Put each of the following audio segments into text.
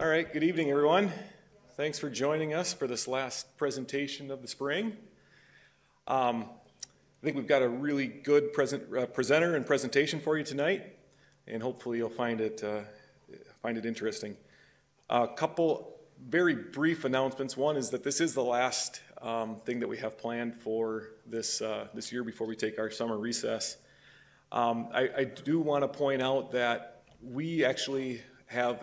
All right, good evening, everyone. Thanks for joining us for this last presentation of the spring. I think we've got a really good presenter and presentation for you tonight, and hopefully you'll find it interesting. A couple very brief announcements. One is that this is the last thing that we have planned for this year before we take our summer recess. I do want to point out that we actually have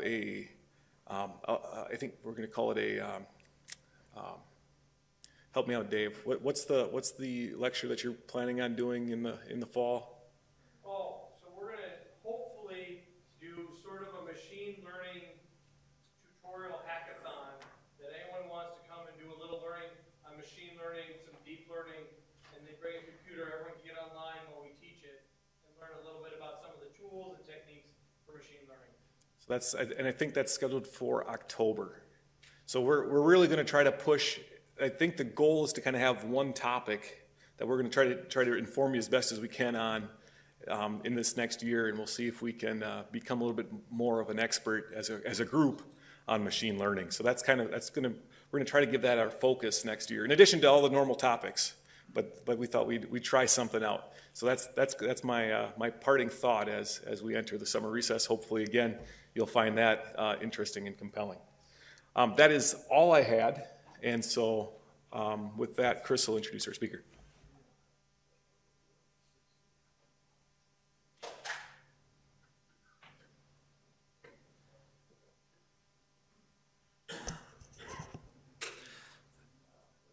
I think we're going to call it a, help me out, Dave. What's the lecture that you're planning on doing in the fall? Oh, so we're going to hopefully do sort of a machine learning tutorial hackathon that anyone who wants to come and do a little learning on machine learning, some deep learning, and they bring a computer, everyone can get online while we teach it and learn a little bit about some of the tools and techniques for machine learning. And I think that's scheduled for October. So we're really going to try to push. I think the goal is to kind of have one topic that we're going to try to inform you as best as we can on in this next year, and we'll see if we can become a little bit more of an expert as a group on machine learning. So we're going to try to give that our focus next year, in addition to all the normal topics. But we thought we'd try something out. So that's my parting thought as we enter the summer recess. Hopefully, again, you'll find that interesting and compelling. That is all I had, and so with that, Chris will introduce our speaker.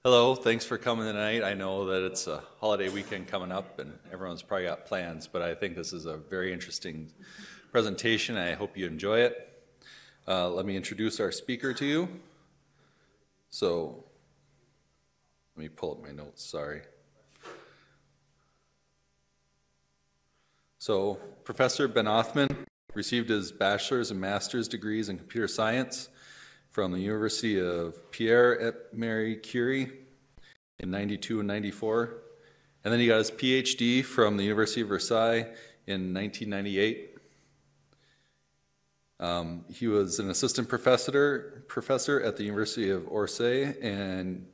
Hello, thanks for coming tonight. I know that it's a holiday weekend coming up and everyone's probably got plans, but I think this is a very interesting presentation. I hope you enjoy it. Let me introduce our speaker to you. So, let me pull up my notes, sorry. So, Professor Ben-Othman received his bachelor's and master's degrees in computer science from the University of Pierre at Marie Curie in '92 and '94. And then he got his Ph.D. from the University of Versailles in 1998. He was an assistant professor at the University of Orsay and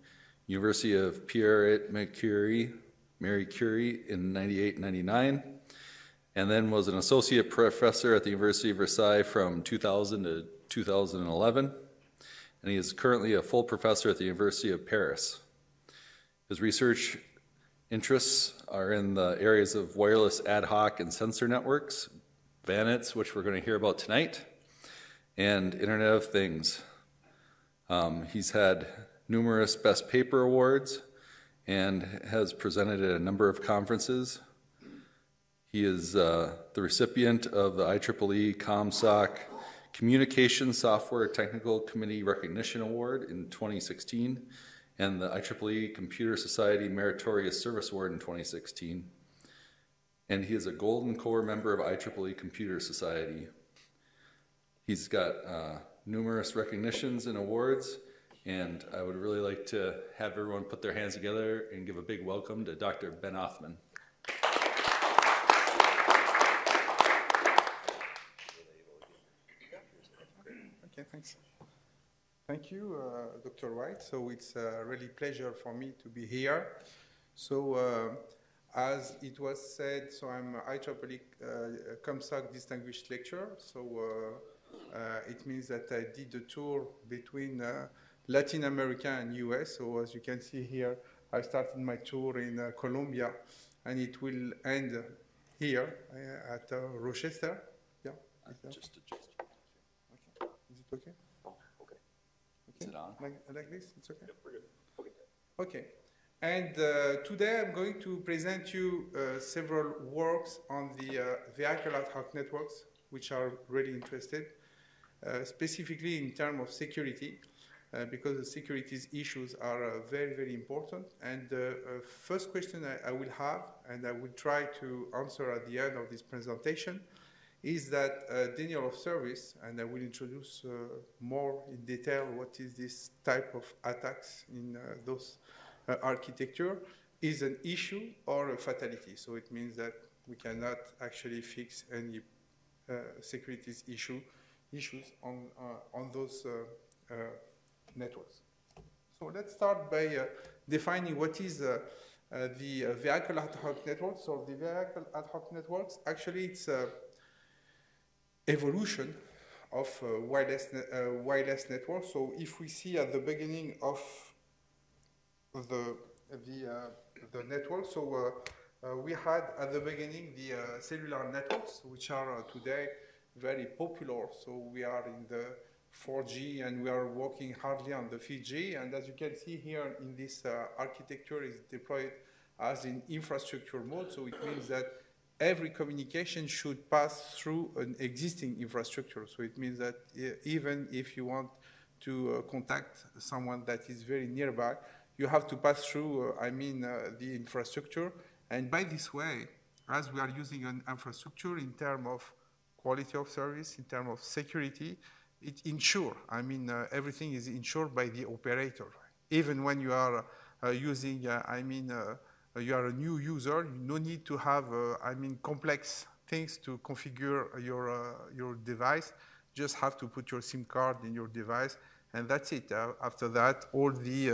University of Pierre at Marie Curie in '98 and '99. And then was an associate professor at the University of Versailles from 2000 to 2011. And he is currently a full professor at the University of Paris. His research interests are in the areas of wireless ad hoc and sensor networks, VANETs, which we're going to hear about tonight, and Internet of Things. He's had numerous Best Paper Awards and has presented at a number of conferences. He is the recipient of the IEEE comsoc Communication Software Technical Committee Recognition Award in 2016 and the IEEE Computer Society Meritorious Service Award in 2016. And he is a Golden Core member of IEEE Computer Society. He's got numerous recognitions and awards, and I would really like to have everyone put their hands together and give a big welcome to Dr. Ben-Othman. Okay, thanks. Thank you, Dr. White. So it's a really pleasure for me to be here. So as it was said, so I'm IEEE comsoc distinguished lecturer. So it means that I did a tour between Latin America and US. So as you can see here, I started my tour in Colombia, and it will end here at Rochester. Yeah. Just adjust. Is it okay? Oh, okay. Is it on? Like this? It's okay? Yep, we're good. Okay. Okay. And today I'm going to present you several works on the vehicular ad hoc networks, which are really interested, specifically in terms of security, because the security issues are very, very important. And the first question I will have, and I will try to answer at the end of this presentation, is that denial of service, and I will introduce more in detail what is this type of attacks in those architecture, is an issue or a fatality. So it means that we cannot actually fix any security issue issues on those networks. So let's start by defining what is the vehicle ad hoc networks. So the vehicle ad hoc networks, actually it's evolution of wireless network. So if we see at the beginning of the network, so we had at the beginning the cellular networks, which are today very popular. So we are in the 4G and we are working hardly on the 5G. And as you can see here in this architecture is deployed as in infrastructure mode. So it means that every communication should pass through an existing infrastructure. So it means that even if you want to contact someone that is very nearby, you have to pass through, the infrastructure. And by this way, as we are using an infrastructure in terms of quality of service, in terms of security, it ensures, everything is ensured by the operator. Even when you are using, you are a new user, you no need to have, complex things to configure your device. Just have to put your SIM card in your device, and that's it. After that, all the,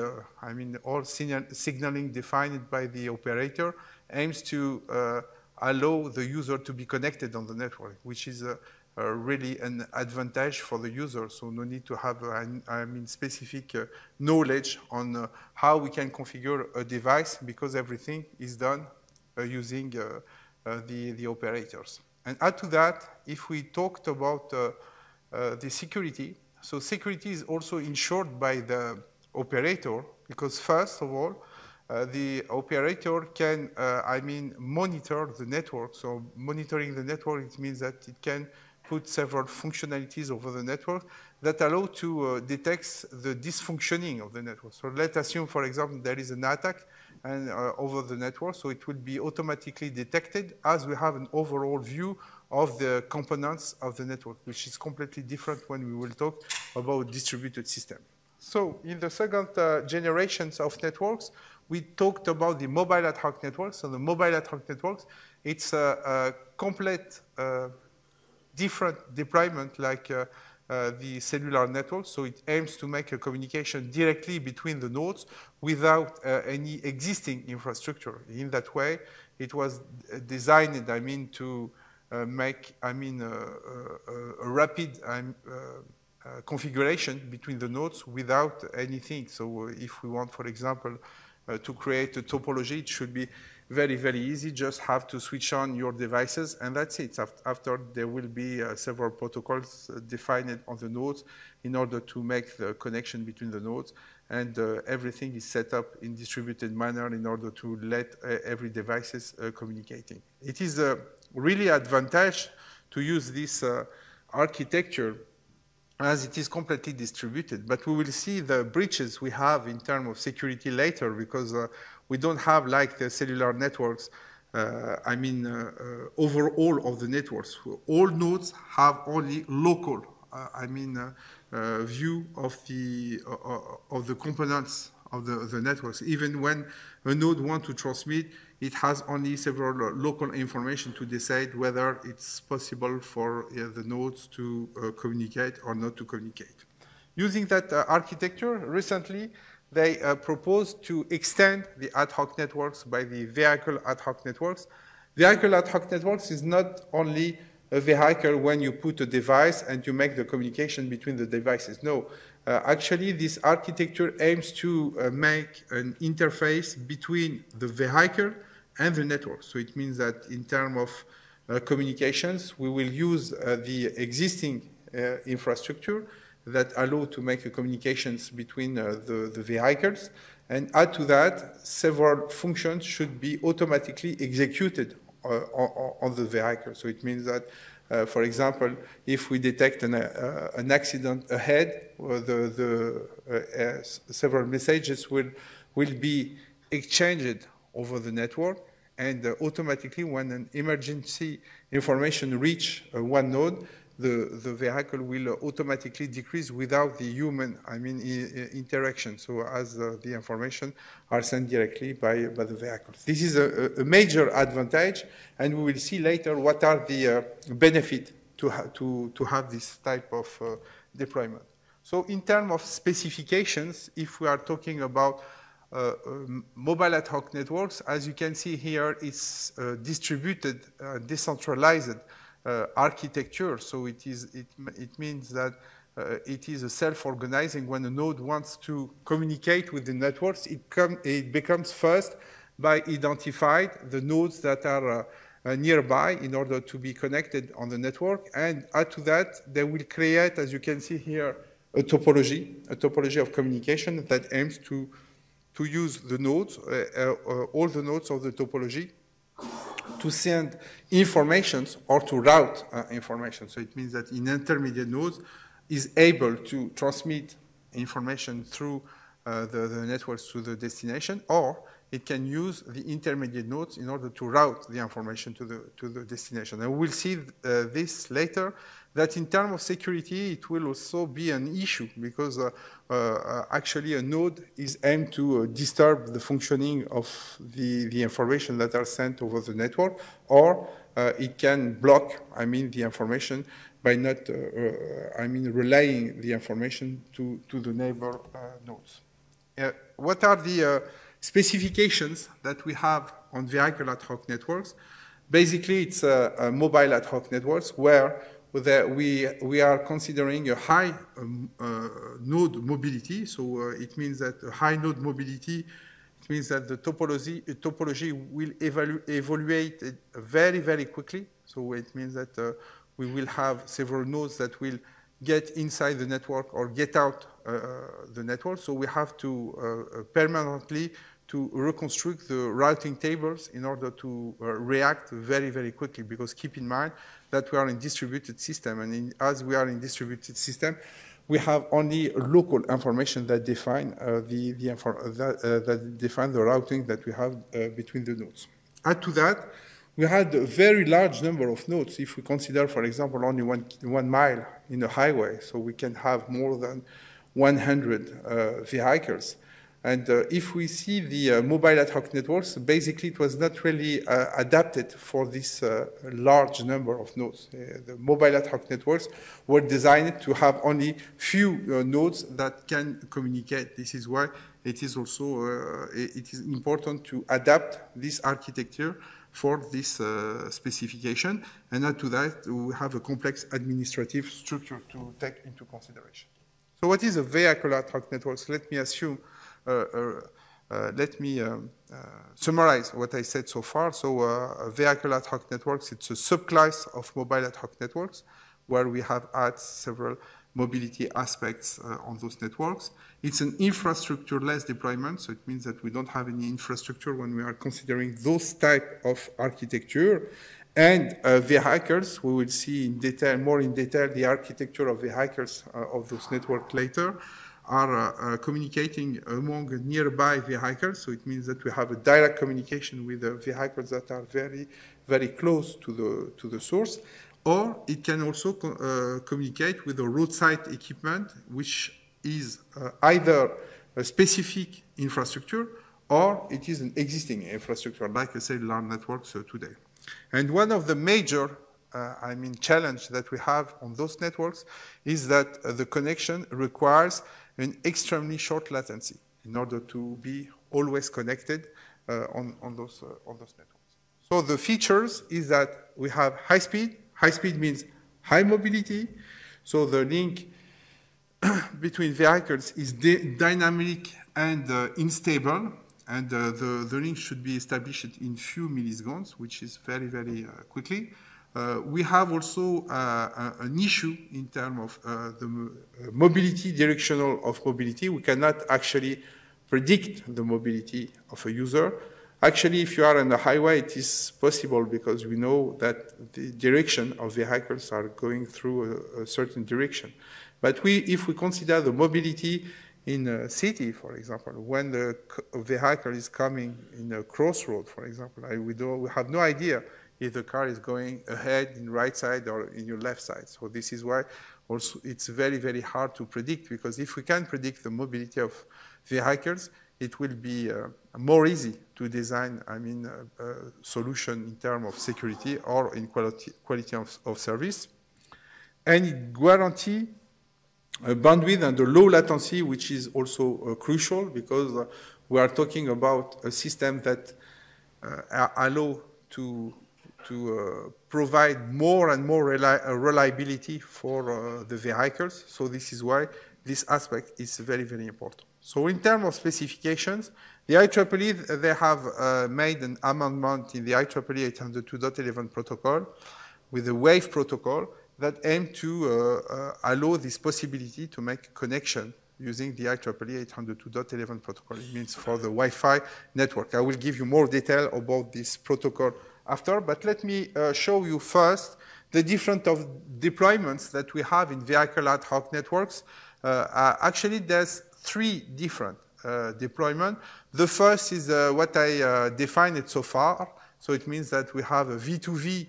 all signaling defined by the operator aims to allow the user to be connected on the network, which is really an advantage for the user. So no need to have, specific knowledge on how we can configure a device, because everything is done using the operators. And add to that, if we talked about the security, so security is also ensured by the operator, because first of all, the operator can, monitor the network. So monitoring the network, it means that it can put several functionalities over the network that allow to detect the dysfunctioning of the network. So let's assume, for example, there is an attack and over the network, so it will be automatically detected as we have an overall view of the components of the network, which is completely different when we will talk about distributed system. So in the second generations of networks, we talked about the mobile ad hoc networks. So the mobile ad hoc networks, it's a complete different deployment like the cellular network. So it aims to make a communication directly between the nodes without any existing infrastructure. In that way, it was designed, to make, a rapid configuration between the nodes without anything. So if we want, for example, to create a topology, it should be very, very easy. Just have to switch on your devices, and that's it. After, there will be several protocols defined on the nodes in order to make the connection between the nodes, and everything is set up in distributed manner in order to let every devices communicating. It is a really advantage to use this architecture as it is completely distributed. But we will see the breaches we have in terms of security later, because we don't have, like the cellular networks, overall of the networks. All nodes have only local, view of the components of the networks. Even when a node wants to transmit, it has only several local information to decide whether it's possible for the nodes to communicate or not to communicate. Using that architecture, recently they proposed to extend the ad hoc networks by the vehicle ad hoc networks. Vehicle ad hoc networks is not only a vehicle when you put a device and you make the communication between the devices. No. Actually, this architecture aims to make an interface between the vehicle and the network. So it means that in terms of communications, we will use the existing infrastructure that allow to make communications between the vehicles. And add to that, several functions should be automatically executed on the vehicle. So it means that, for example, if we detect an accident ahead, several messages will be exchanged over the network, and automatically when an emergency information reach one node, the vehicle will automatically decrease without the human, interaction. So as the information are sent directly by the vehicle. This is a major advantage, and we will see later what are the benefits to have this type of deployment. So in terms of specifications, if we are talking about mobile ad hoc networks, as you can see here, it's distributed, decentralized architecture. So it means that it is a self-organizing. When a node wants to communicate with the networks, it becomes first by identifying the nodes that are nearby in order to be connected on the network. And add to that, they will create, as you can see here, a topology of communication that aims to use the nodes, all the nodes of the topology, to send informations or to route information. So it means that in intermediate nodes is able to transmit information through the networks to the destination, or it can use the intermediate nodes in order to route the information to the destination. And we'll see this later, that in terms of security, it will also be an issue, because actually a node is aimed to disturb the functioning of the information that are sent over the network, or it can block, the information by not, relaying the information to the neighbor nodes. What are the specifications that we have on vehicular ad hoc networks? Basically, it's a mobile ad hoc networks where we are considering a high node mobility. So it means that a high node mobility, it means that the topology will evaluate very, very quickly. So it means that we will have several nodes that will get inside the network or get out the network. So we have to permanently to reconstruct the routing tables in order to react very, very quickly, because keep in mind that we are in distributed system, and as we are in distributed system, we have only local information that define that define the routing that we have between the nodes. Add to that, we had a very large number of nodes. If we consider, for example, only one mile in a highway, so we can have more than 100 vehicles. And if we see the mobile ad hoc networks, basically it was not really adapted for this large number of nodes. The mobile ad hoc networks were designed to have only few nodes that can communicate. This is why it is also it is important to adapt this architecture for this specification. And add to that, we have a complex administrative structure to take into consideration. So what is a vehicular ad hoc networks? Let me summarize what I said so far. So vehicular ad hoc networks, it's a subclass of mobile ad hoc networks where we have had several mobility aspects on those networks. It's an infrastructure-less deployment, so it means that we don't have any infrastructure when we are considering those type of architecture. And vehicles, we will see in detail, more in detail, the architecture of vehicles of those networks later, are communicating among nearby vehicles. So it means that we have a direct communication with the vehicles that are very, very close to the source. Or it can also communicate with the roadside equipment, which is either a specific infrastructure or it is an existing infrastructure, like a cellular network today. And one of the major challenge that we have on those networks is that the connection requires an extremely short latency in order to be always connected on those networks. So the features is that we have high speed. High speed means high mobility. So the link between vehicles is dynamic and unstable. And the link should be established in few milliseconds, which is very, very quickly. We have also an issue in terms of the mobility, directional of mobility. We cannot actually predict the mobility of a user. Actually, if you are on the highway, it is possible because we know that the direction of vehicles are going through a certain direction. But if we consider the mobility in a city, for example, when the vehicle is coming in a crossroad, for example, we have no idea if the car is going ahead in right side or in your left side. So this is why also it's very, very hard to predict, because if we can predict the mobility of vehicles, it will be more easy to design, a solution in terms of security or in quality of service. and it guarantees a bandwidth and a low latency, which is also crucial because we are talking about a system that allow to provide more and more reliability for the vehicles. So this is why this aspect is very, very important. So in terms of specifications, the IEEE, they have made an amendment in the IEEE 802.11 protocol with the WAVE protocol that aim to allow this possibility to make connection using the IEEE 802.11 protocol. It means for the Wi-Fi network. I will give you more detail about this protocol after, but let me show you first the different of deployments that we have in vehicle ad hoc networks. Actually, there's three different deployments. The first is what I defined it so far. So it means that we have a V2V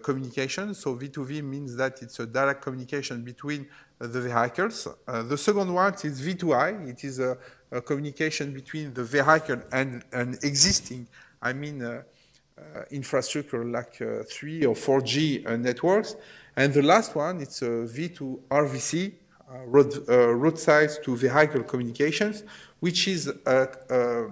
communication. So V2V means that it's a direct communication between the vehicles. The second one is V2I. It is a communication between the vehicle and an existing, infrastructure like 3 or 4G networks. And the last one, it's a V2RVC, roadside to vehicle communications, which is an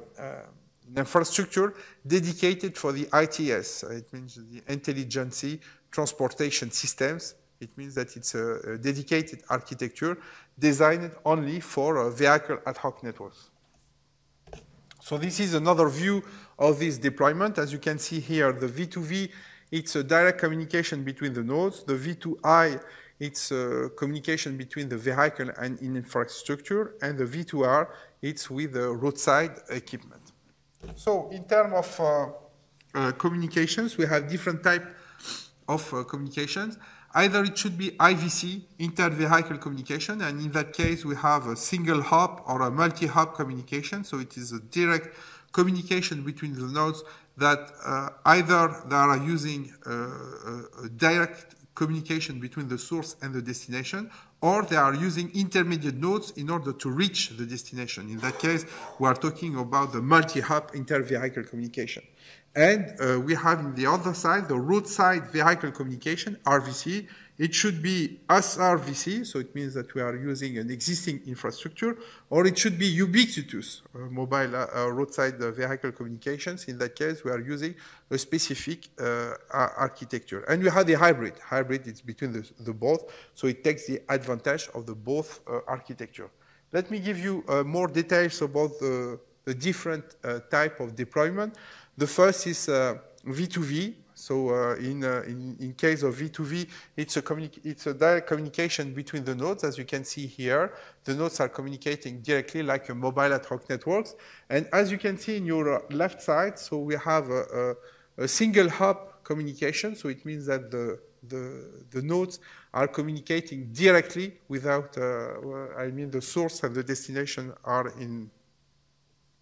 infrastructure dedicated for the ITS. It means the Intelligence Transportation Systems. It means that it's a dedicated architecture designed only for vehicle ad hoc networks. So this is another view of this deployment. As you can see here, the V2V, it's a direct communication between the nodes. The V2I, it's a communication between the vehicle and infrastructure. And the V2R, it's with the roadside equipment. So in terms of communications, we have different types of communications. Either it should be IVC, inter-vehicle communication, and in that case, we have a single hop or a multi-hop communication. So it is a direct communication between the nodes that either they are using a direct communication between the source and the destination, or they are using intermediate nodes in order to reach the destination. In that case, we are talking about the multi-hop inter-vehicle communication. And we have on the other side the roadside vehicle communication, RVC. It should be SRVC, so it means that we are using an existing infrastructure, or it should be ubiquitous mobile roadside vehicle communications. In that case, we are using a specific architecture. And we have the hybrid. Hybrid is between the both, so it takes the advantage of the both architecture. Let me give you more details about the different type of deployment. The first is V2V. So in case of V2V, it's a direct communication between the nodes. As you can see here, the nodes are communicating directly like a mobile ad hoc networks. And as you can see in your left side, so we have a single hop communication. So it means that the nodes are communicating directly without, the source and the destination are in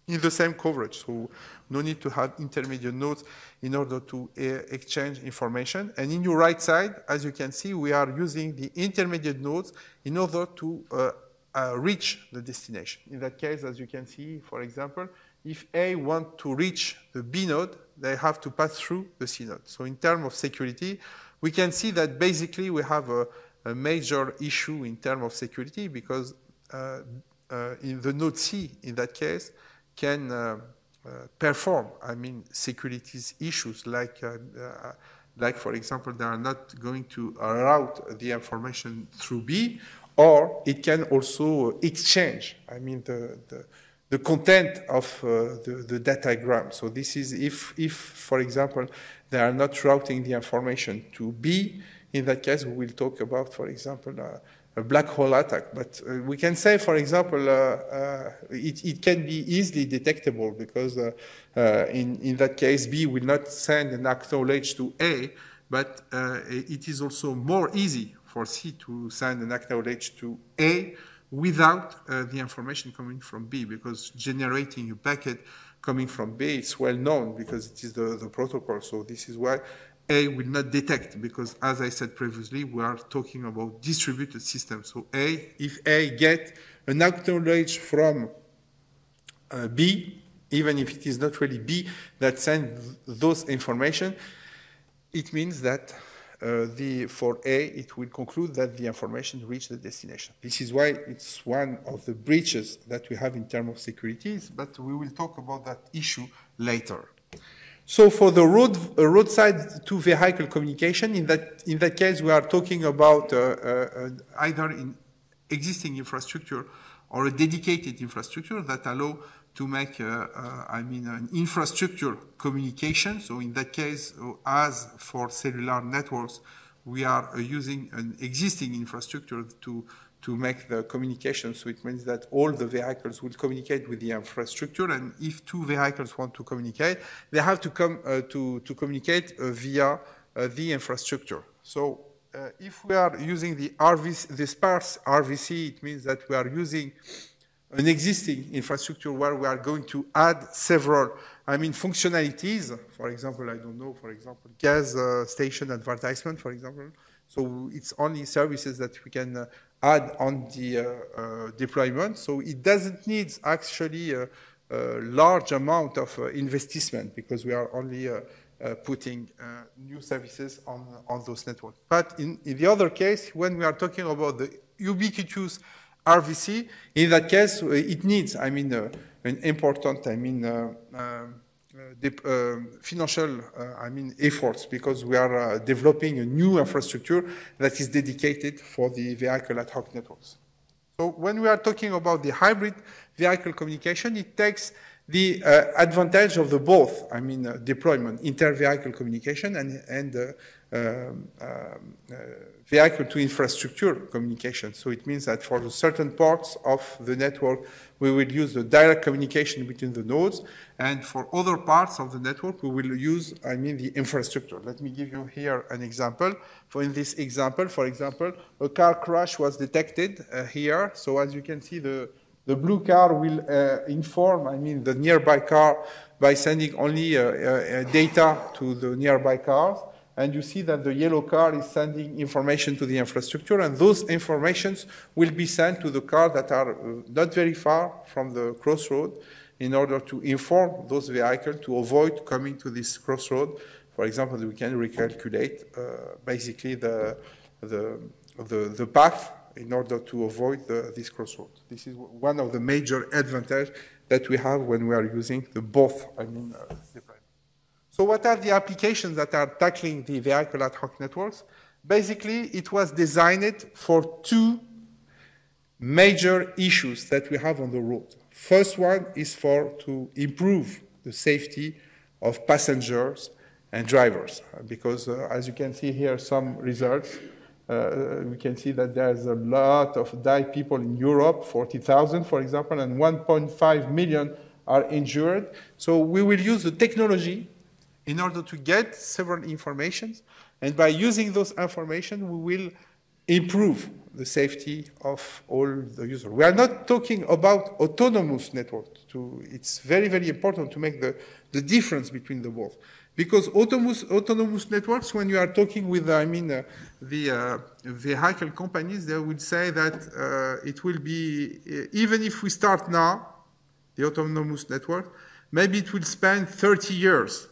the same coverage, so no need to have intermediate nodes in order to exchange information. And in your right side, as you can see, we are using the intermediate nodes in order to reach the destination. In that case, as you can see, for example, if A want to reach the B node, they have to pass through the C node. So in terms of security, we can see that basically we have a major issue in terms of security because in the node C, in that case, can perform, security issues like, for example, they are not going to route the information through B, or it can also exchange, the content of the datagram. So this is if, for example, they are not routing the information to B, in that case, we will talk about, for example, a black hole attack. But we can say, for example, it can be easily detectable because in that case, B will not send an acknowledge to A, but it is also more easy for C to send an acknowledge to A without the information coming from B, because generating a packet coming from B is well known because it is the protocol. So this is why A will not detect, because as I said previously, we are talking about distributed systems. So if A get an acknowledge from B, even if it is not really B that sends those information, it means that for A, it will conclude that the information reached the destination. This is why it's one of the breaches that we have in terms of securities, but we will talk about that issue later. So for the roadside to vehicle communication, in that case, we are talking about either in existing infrastructure or a dedicated infrastructure that allow to make, an infrastructure communication. So in that case, as for cellular networks, we are using an existing infrastructure to make the communication. So it means that all the vehicles will communicate with the infrastructure, and if two vehicles want to communicate, they have to come to communicate via the infrastructure. So if we are using the sparse RVC, it means that we are using an existing infrastructure where we are going to add several, functionalities. For example, gas station advertisement, for example. So it's only services that we can add on the deployment. So it doesn't need actually a large amount of investment because we are only putting new services on those networks. But in the other case, when we are talking about the ubiquitous RVC, in that case, it needs, an important, financial, efforts because we are developing a new infrastructure that is dedicated for the vehicle ad hoc networks. So when we are talking about the hybrid vehicle communication, it takes the advantage of the both, deployment, inter-vehicle communication and vehicle to infrastructure communication. So it means that for the certain parts of the network, we will use the direct communication between the nodes, and for other parts of the network, we will use, the infrastructure. Let me give you here an example. In this example, for example, a car crash was detected here. So as you can see, the blue car will inform, the nearby car by sending only data to the nearby cars. And you see that the yellow car is sending information to the infrastructure, and those informations will be sent to the cars that are not very far from the crossroad in order to inform those vehicles to avoid coming to this crossroad. For example, we can recalculate basically the path in order to avoid this crossroad. This is one of the major advantages that we have when we are using the both, deployment. So what are the applications that are tackling the vehicle ad hoc networks? Basically, it was designed for two major issues that we have on the road. First one is to improve the safety of passengers and drivers, because as you can see here, some results, we can see that there's a lot of died people in Europe, 40,000, for example, and 1.5 million are injured. So we will use the technology in order to get several informations, and by using those information, we will improve the safety of all the users. We are not talking about autonomous networks. It's very, very important to make the difference between the both. Because autonomous networks, when you are talking with, the vehicle companies, they would say that it will be, even if we start now, the autonomous network, maybe it will spend 30 years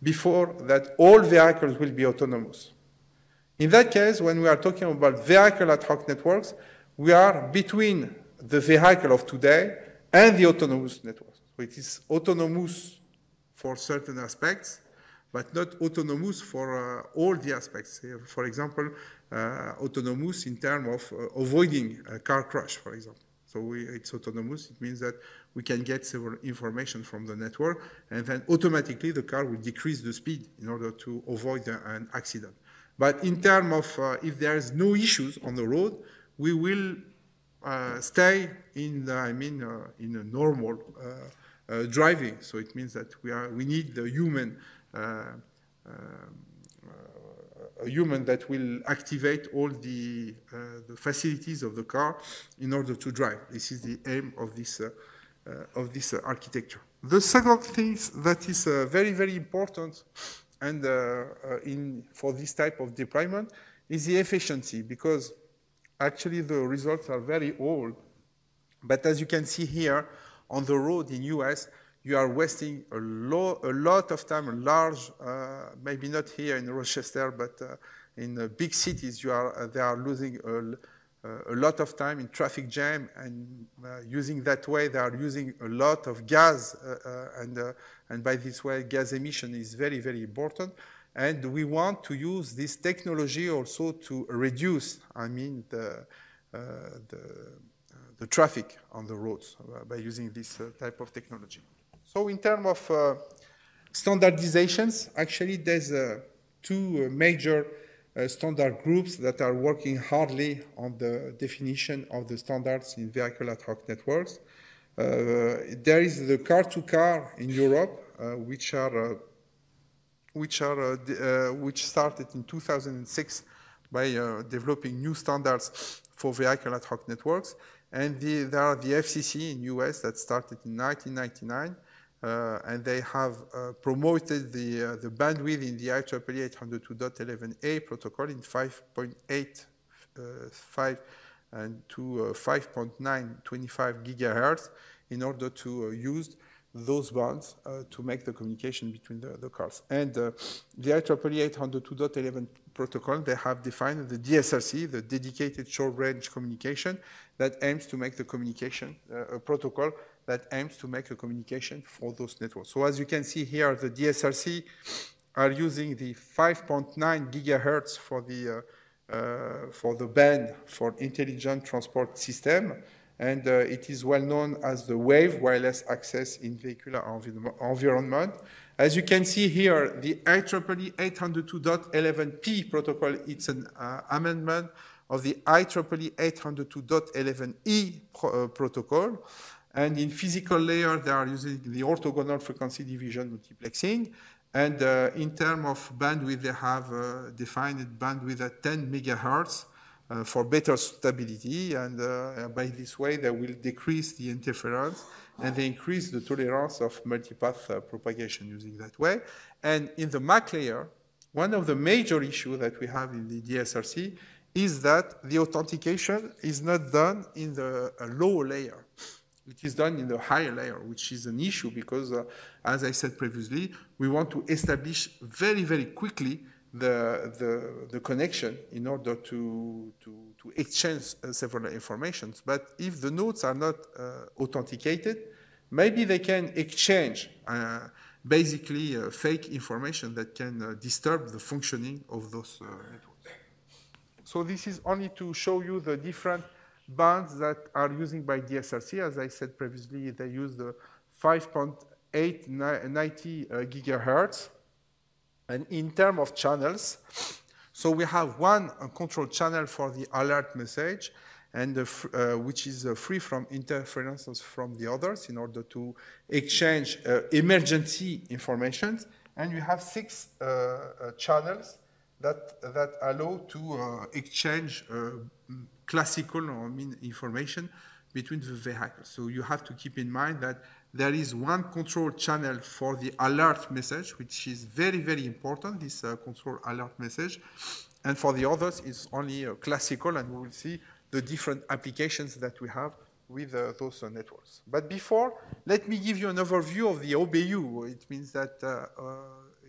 before that all vehicles will be autonomous. In that case, when we are talking about vehicle ad hoc networks, we are between the vehicle of today and the autonomous network. So it is autonomous for certain aspects, but not autonomous for all the aspects. For example, autonomous in terms of avoiding a car crash, for example. So it's autonomous. It means that we can get several information from the network, and then automatically the car will decrease the speed in order to avoid an accident. But in terms of if there is no issues on the road, we will stay in a normal driving. So it means that we need the human. A human that will activate all the facilities of the car in order to drive. This is the aim of this architecture. The second thing that is very, very important and for this type of deployment is the efficiency, because actually the results are very old. But as you can see here on the road in US, you are wasting a lot of time, maybe not here in Rochester, but in big cities, they are losing a lot of time in traffic jam, and using that way, they are using a lot of gas, and by this way, gas emission is very, very important. And we want to use this technology also to reduce, I mean, the traffic on the roads by using this type of technology. So in terms of standardizations, actually there's two major standard groups that are working hardly on the definition of the standards in vehicular ad hoc networks. There is the car-to-car in Europe, which started in 2006 by developing new standards for vehicular ad hoc networks. And there are the FCC in US that started in 1999. And they have promoted the bandwidth in the IEEE 802.11a protocol in 5.85 and to 5.925 gigahertz in order to use those bands to make the communication between the cars. And the IEEE 802.11 protocol, they have defined the DSRC, the dedicated short-range communication, that aims to make the communication, a protocol that aims to make a communication for those networks. So as you can see here, the DSRC are using the 5.9 gigahertz for the band for intelligent transport system, and it is well known as the wave wireless access in vehicular environment. As you can see here, the IEEE 802.11p protocol, it's an amendment of the IEEE 802.11e protocol. And in physical layer, they are using the orthogonal frequency division multiplexing. And in terms of bandwidth, they have defined bandwidth at 10 megahertz for better stability. And by this way, they will decrease the interference and they increase the tolerance of multipath propagation using that way. And in the MAC layer, one of the major issues that we have in the DSRC is that the authentication is not done in the low layer. It is done in the higher layer, which is an issue because, as I said previously, we want to establish very, very quickly the connection in order to exchange several informations. But if the nodes are not authenticated, maybe they can exchange basically fake information that can disturb the functioning of those networks. So this is only to show you the different bands that are using by DSRC. As I said previously, they use the 5.890 gigahertz. And in terms of channels, so we have one control channel for the alert message, and which is free from interferences from the others in order to exchange emergency information. And we have 6 channels that allow to exchange classical information between the vehicles. So you have to keep in mind that there is one control channel for the alert message, which is very, very important, this control alert message. And for the others, it's only classical, and we will see the different applications that we have with those networks. But before, let me give you an overview of the OBU. It means that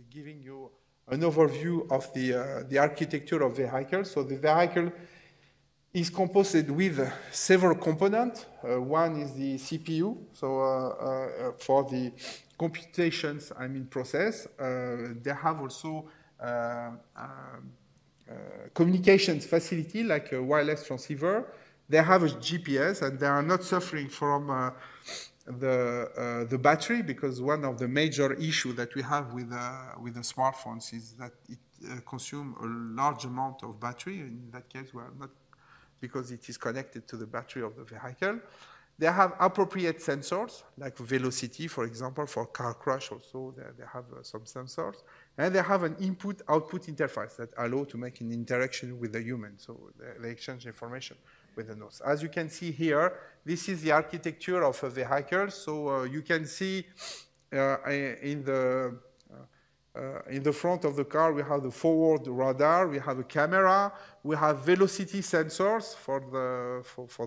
giving you an overview of the architecture of vehicles. So the vehicle is composed with several components. One is the CPU, so for the computations, process. They have also communications facility like a wireless transceiver. They have a GPS, and they are not suffering from the battery, because one of the major issues that we have with the smartphones is that it consumes a large amount of battery. In that case, we are not, because it is connected to the battery of the vehicle. They have appropriate sensors, like velocity, for example, for car crash also, they have some sensors. And they have an input-output interface that allow to make an interaction with the human, so they exchange information with the nodes. As you can see here, this is the architecture of a vehicle. So you can see in the front of the car, we have the forward radar, we have a camera, we have velocity sensors for the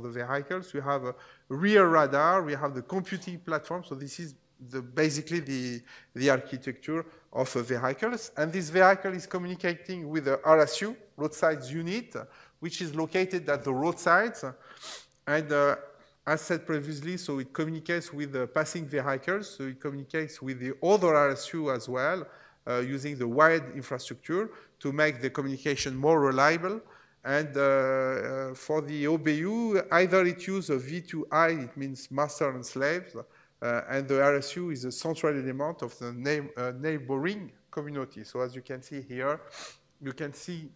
vehicles, we have a rear radar, we have the computing platform. So this is basically the architecture of vehicles, and this vehicle is communicating with the RSU, roadside unit, which is located at the roadsides. And as said previously, so it communicates with the passing vehicles, so it communicates with the other RSU as well, using the wired infrastructure to make the communication more reliable. And for the OBU, either it uses a V2I, it means master and slaves, and the RSU is a central element of the neighboring community. So as you can see here, you can see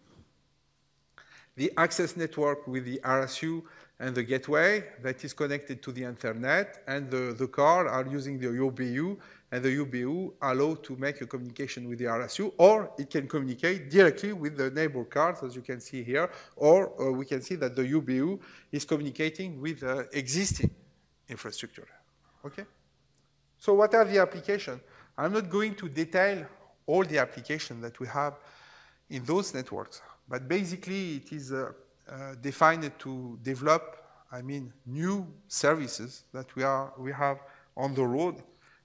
the access network with the RSU and the gateway that is connected to the internet, and the car are using the OBU, and the OBU allow to make a communication with the RSU, or it can communicate directly with the neighbor cars, as you can see here, or we can see that the OBU is communicating with the existing infrastructure. Okay? So what are the applications? I'm not going to detail all the applications that we have in those networks, but basically it is defined to develop, new services that we have on the road,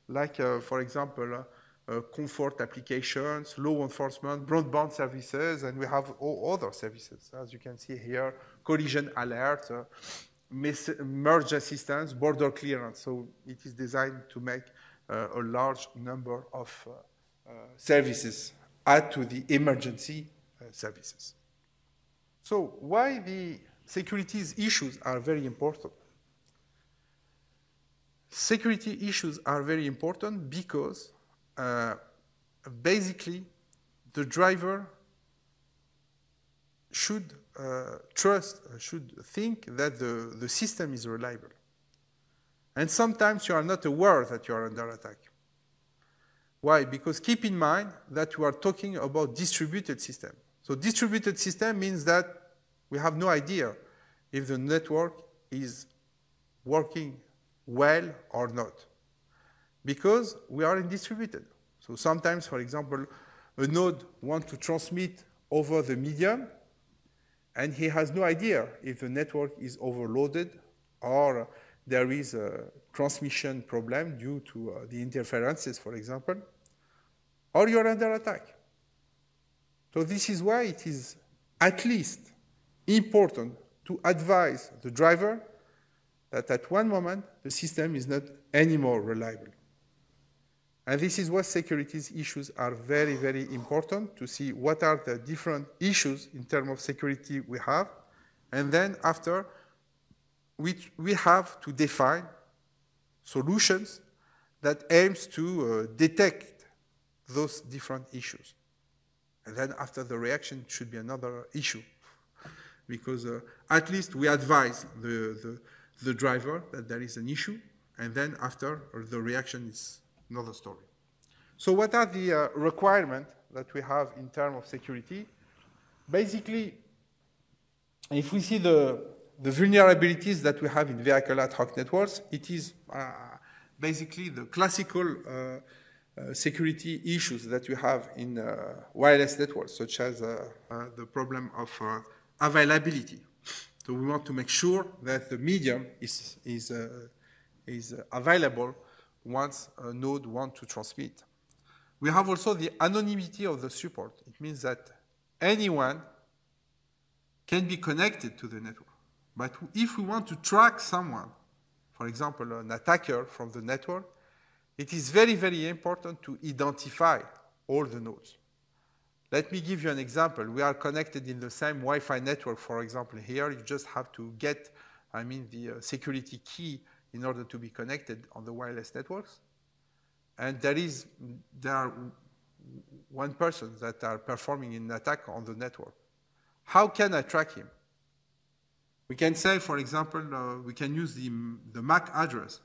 like, for example, comfort applications, law enforcement, broadband services, and we have all other services, as you can see here, collision alert, merge assistance, border clearance. So it is designed to make a large number of services add to the emergency services. So why the security issues are very important? Security issues are very important because basically the driver should should think that the system is reliable. And sometimes you are not aware that you are under attack. Why? Because keep in mind that we are talking about distributed system. So distributed system means that we have no idea if the network is working well or not, because we are in distributed. So sometimes, for example, a node wants to transmit over the medium, and he has no idea if the network is overloaded or there is a transmission problem due to the interferences, for example, or you're under attack. So this is why it is at least important to advise the driver that at one moment the system is not anymore reliable. And this is what security issues are very, very important, to see what are the different issues in terms of security we have. And then after, we have to define solutions that aims to detect those different issues. And then after the reaction should be another issue, because at least we advise the driver that there is an issue, and then after the reaction is another story. So what are the requirements that we have in terms of security? Basically, if we see the vulnerabilities that we have in vehicle ad hoc networks, it is basically the classical security issues that we have in wireless networks, such as the problem of availability. So we want to make sure that the medium is available once a node wants to transmit. We have also the anonymity of the support. It means that anyone can be connected to the network. But if we want to track someone, for example, an attacker from the network, it is very, very important to identify all the nodes. Let me give you an example. We are connected in the same Wi-Fi network, for example, here. You just have to get, the security key in order to be connected on the wireless networks. And there are one person that are performing an attack on the network. How can I track him? We can say, for example, we can use the MAC address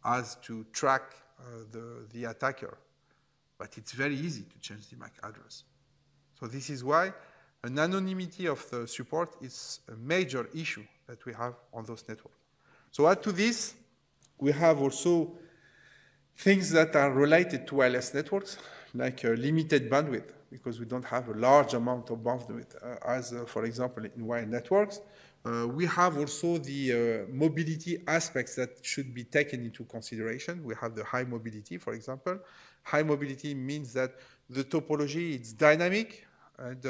as to track the attacker. But it's very easy to change the MAC address. So this is why an anonymity of the support is a major issue that we have on those networks. So add to this, we have also things that are related to wireless networks, like limited bandwidth, because we don't have a large amount of bandwidth, as, for example, in wired networks. We have also the mobility aspects that should be taken into consideration. We have the high mobility, for example. High mobility means that the topology is dynamic, and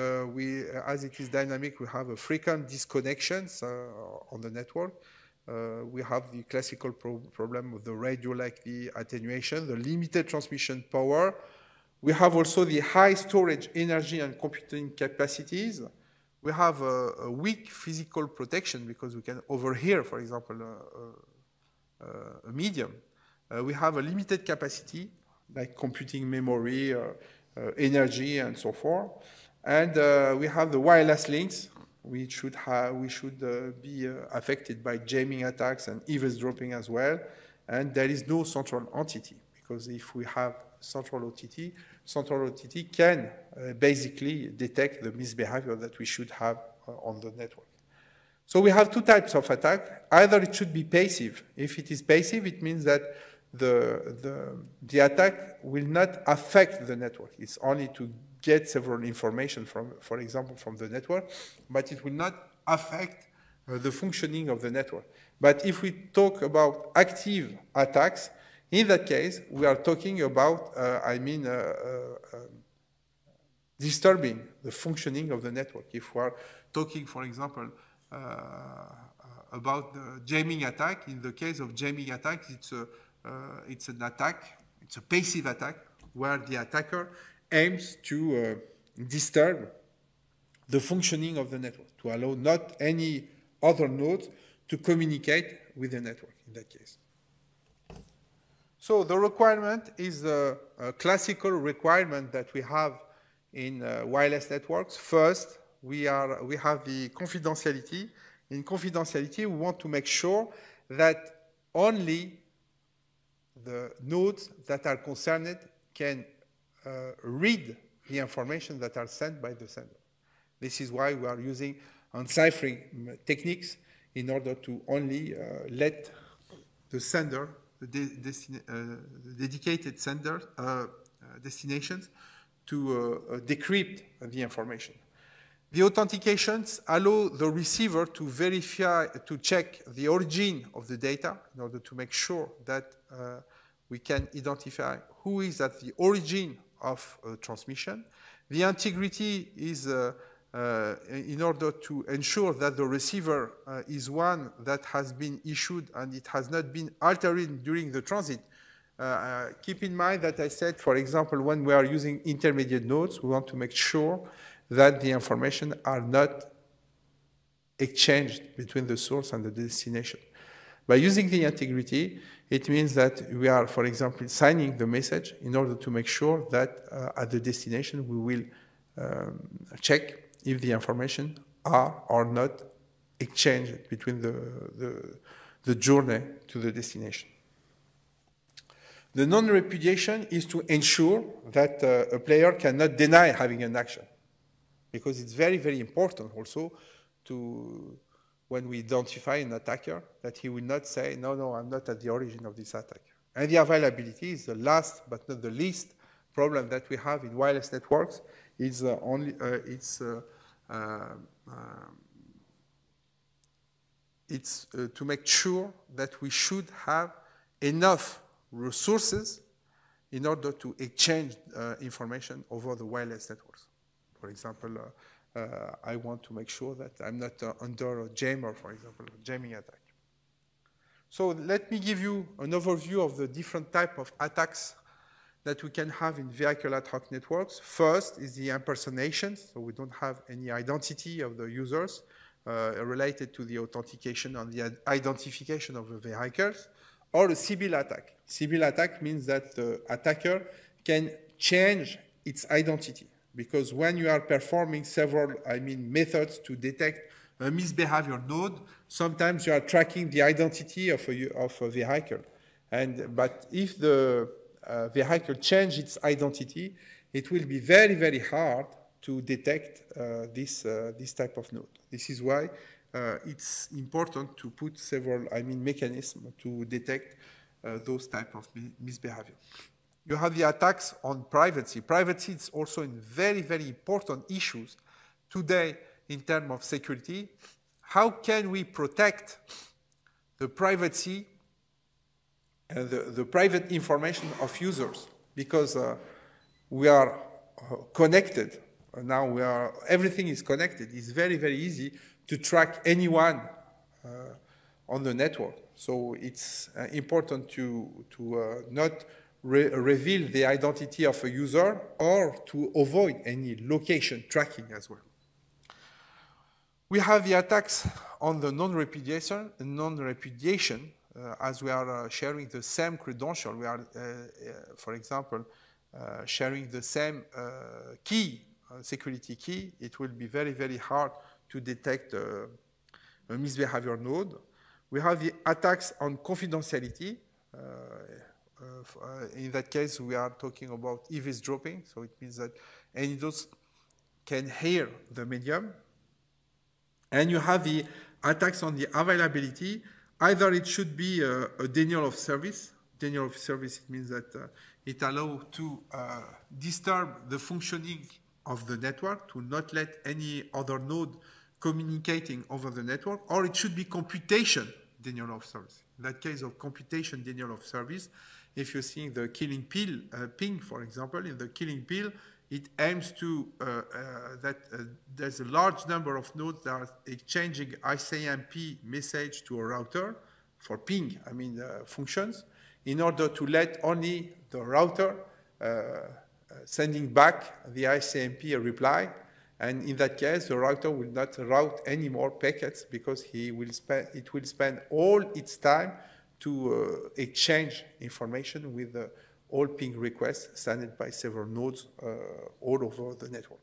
as it is dynamic, we have frequent disconnections on the network. We have the classical problem of the radio-like attenuation, the limited transmission power. We have also the high storage energy and computing capacities. We have a weak physical protection because we can overhear, for example, a medium. We have a limited capacity, like computing memory, energy, and so forth. And we have the wireless links. We should be affected by jamming attacks and eavesdropping as well. And there is no central entity, because if we have central OTT can basically detect the misbehavior that we should have on the network. So we have two types of attack. Either it should be passive. If it is passive, it means that the attack will not affect the network. It's only to get several information from, for example, from the network, but it will not affect the functioning of the network. But if we talk about active attacks, in that case, we are talking about, disturbing the functioning of the network. If we are talking, for example, about the jamming attack, in the case of jamming attack, it's an attack, it's a passive attack, where the attacker aims to disturb the functioning of the network, to allow not any other nodes to communicate with the network in that case. So the requirement is a classical requirement that we have in wireless networks. First, we have the confidentiality. In confidentiality, we want to make sure that only the nodes that are concerned can read the information that are sent by the sender. This is why we are using enciphering techniques in order to only let the sender, the dedicated sender destinations to decrypt the information. The authentications allow the receiver to verify, to check the origin of the data in order to make sure that we can identify who is at the origin of transmission. The integrity is in order to ensure that the receiver is one that has been issued and it has not been altered during the transit. Keep in mind that I said, for example, when we are using intermediate nodes, we want to make sure that the information are not exchanged between the source and the destination. By using the integrity, it means that we are, for example, signing the message in order to make sure that at the destination we will check if the information are or not exchanged between the journey to the destination. The non-repudiation is to ensure that a player cannot deny having an action, because it's very, very important also to, when we identify an attacker, that he will not say, no, I'm not at the origin of this attack. And the availability is the last but not the least problem that we have in wireless networks. It's to make sure that we should have enough resources in order to exchange information over the wireless networks. For example, I want to make sure that I'm not under a jammer, for example, a jamming attack. So let me give you an overview of the different type of attacks that we can have in vehicular ad hoc networks. First is the impersonation, so we don't have any identity of the users related to the authentication and the identification of the vehicles, or a Sibyl attack. Sibyl attack means that the attacker can change its identity, because when you are performing several, methods to detect a misbehavior node, sometimes you are tracking the identity of a vehicle. But if the vehicle changes its identity, it will be very, very hard to detect this type of node. This is why it's important to put several, mechanisms to detect those type of misbehavior. You have the attacks on privacy. Privacy is also in very, very important issues today in terms of security. how can we protect the privacy and the private information of users? Because we are connected. Now everything is connected. It's very, very easy to track anyone on the network. So it's important to not reveal the identity of a user or to avoid any location tracking as well. We have the attacks on the non-repudiation, as we are sharing the same credential. We are, for example, sharing the same key, security key. It will be very, very hard to detect a misbehavior node. We have the attacks on confidentiality. In that case, we are talking about eavesdropping. So it means that any DoS can hear the medium. And you have the attacks on the availability. Either it should be a denial of service. Denial of service, it means that it allows to disturb the functioning of the network, to not let any other node communicating over the network, or it should be computation denial of service. In that case of computation denial of service, if you're seeing the killing ping, for example, in the killing pill, it aims to that there's a large number of nodes that are exchanging ICMP message to a router for ping, functions, in order to let only the router sending back the ICMP a reply. And in that case, the router will not route any more packets because it will spend all its time to exchange information with all ping requests sent by several nodes all over the network.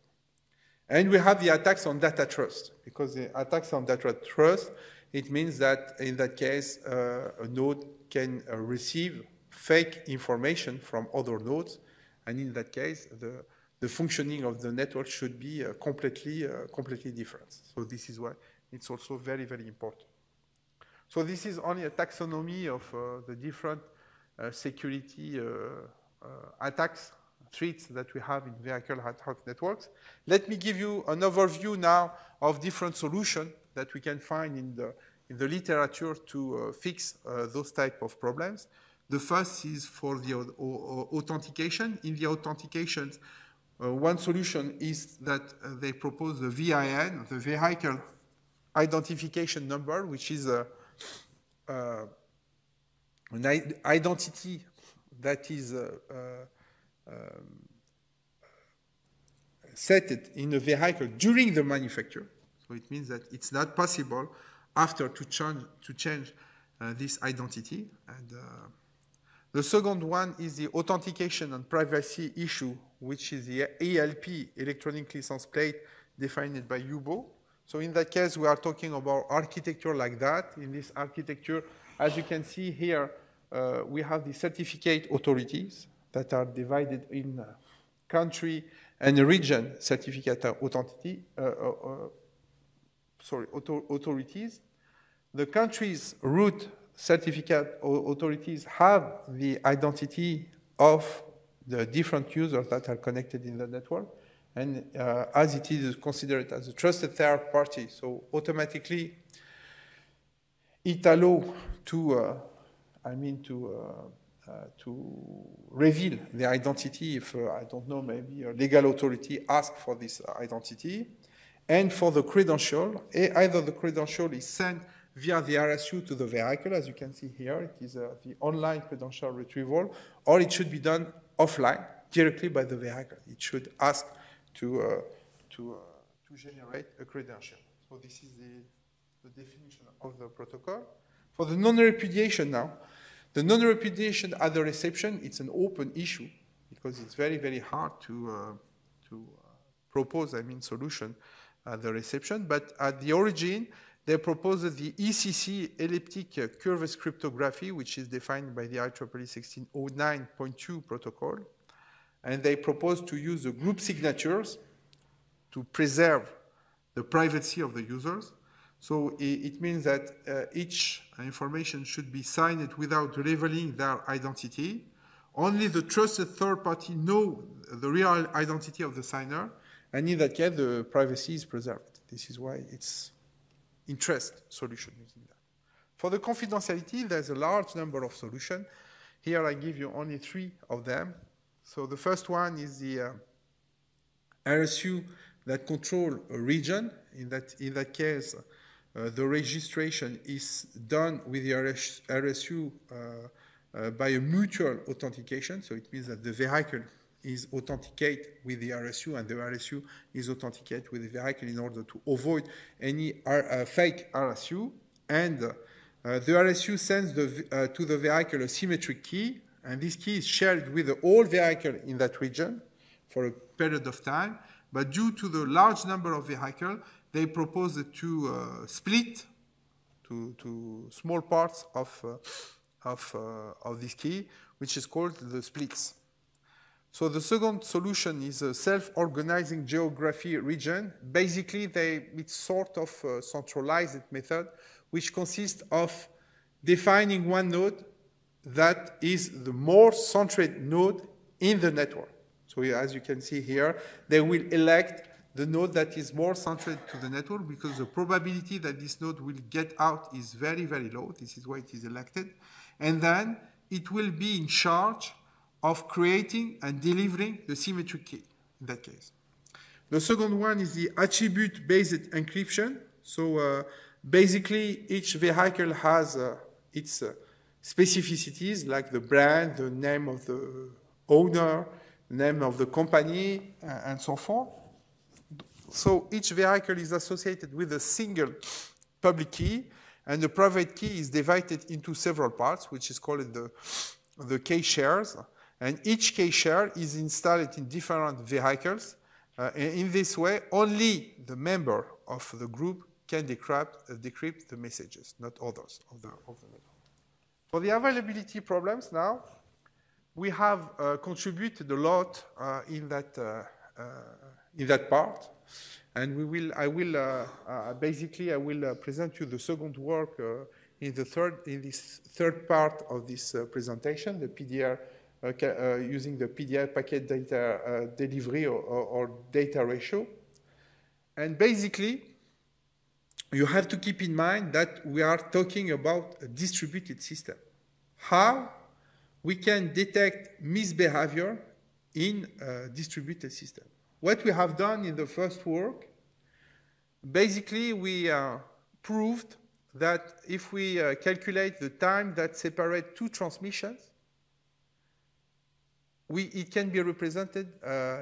And we have the attacks on data trust, because the attacks on data trust, it means that in that case, a node can receive fake information from other nodes, and in that case, the functioning of the network should be completely different. So this is why it's also very, very important. So this is only a taxonomy of the different security attacks, threats that we have in vehicular ad hoc networks. Let me give you an overview now of different solutions that we can find in the literature to fix those type of problems. The first is for the authentication. In the authentications, one solution is that they propose the VIN, the Vehicle Identification Number, which is an identity that is set in a vehicle during the manufacture. So it means that it's not possible after to change this identity. And the second one is the authentication and privacy issue, which is the ELP, electronic license plate, defined by UBO. So in that case, we are talking about architecture like that. In this architecture, as you can see here, we have the certificate authorities that are divided in country and region certificate authorities. The country's root certificate authorities have the identity of the different users that are connected in the network. And as it is considered as a trusted third party, so automatically it allows to reveal the identity if, I don't know, maybe a legal authority asks for this identity. And for the credential, either the credential is sent via the RSU to the vehicle, as you can see here, it is the online credential retrieval, or it should be done offline, directly by the vehicle. It should ask to generate a credential. So this is the definition of the protocol. For the non-repudiation now, the non-repudiation at the reception, it's an open issue because it's very, very hard to propose, solution at the reception. But at the origin, they proposed the ICC Elliptic Curves Cryptography, which is defined by the IEEE 1609.2 protocol. And they proposed to use the group signatures to preserve the privacy of the users. So it means that each information should be signed without revealing their identity. Only the trusted third party know the real identity of the signer, and in that case, the privacy is preserved. This is why it's interest solution using that. For the confidentiality, there's a large number of solutions. Here I give you only 3 of them. So the first one is the RSU that control a region. In that case, the registration is done with the RSU by a mutual authentication. So it means that the vehicle is authenticated with the RSU, and the RSU is authenticated with the vehicle in order to avoid any fake RSU. And the RSU sends to the vehicle a symmetric key, and this key is shared with the whole vehicle in that region for a period of time. But due to the large number of vehicles, they propose to split to small parts of this key, which is called the splits. So the second solution is a self-organizing geography region. Basically, it's sort of a centralized method, which consists of defining one node that is the more centered node in the network. So as you can see here, they will elect the node that is more centered to the network because the probability that this node will get out is very, very low. This is why it is elected. And then it will be in charge of creating and delivering the symmetric key in that case. The second one is the attribute-based encryption. So basically, each vehicle has its specificities, like the brand, the name of the owner, name of the company, and so forth. So each vehicle is associated with a single public key, and the private key is divided into several parts, which is called the key shares. And each key share is installed in different vehicles. And in this way, only the member of the group can decrypt the messages, not others of the network. For the availability problems now, we have contributed a lot in that part, and I will present you the second work in this third part of this presentation, the PDR using the PDR packet data delivery or data ratio, and basically you have to keep in mind that we are talking about a distributed system. How we can detect misbehavior in a distributed system. What we have done in the first work, basically we proved that if we calculate the time that separates 2 transmissions, it can be represented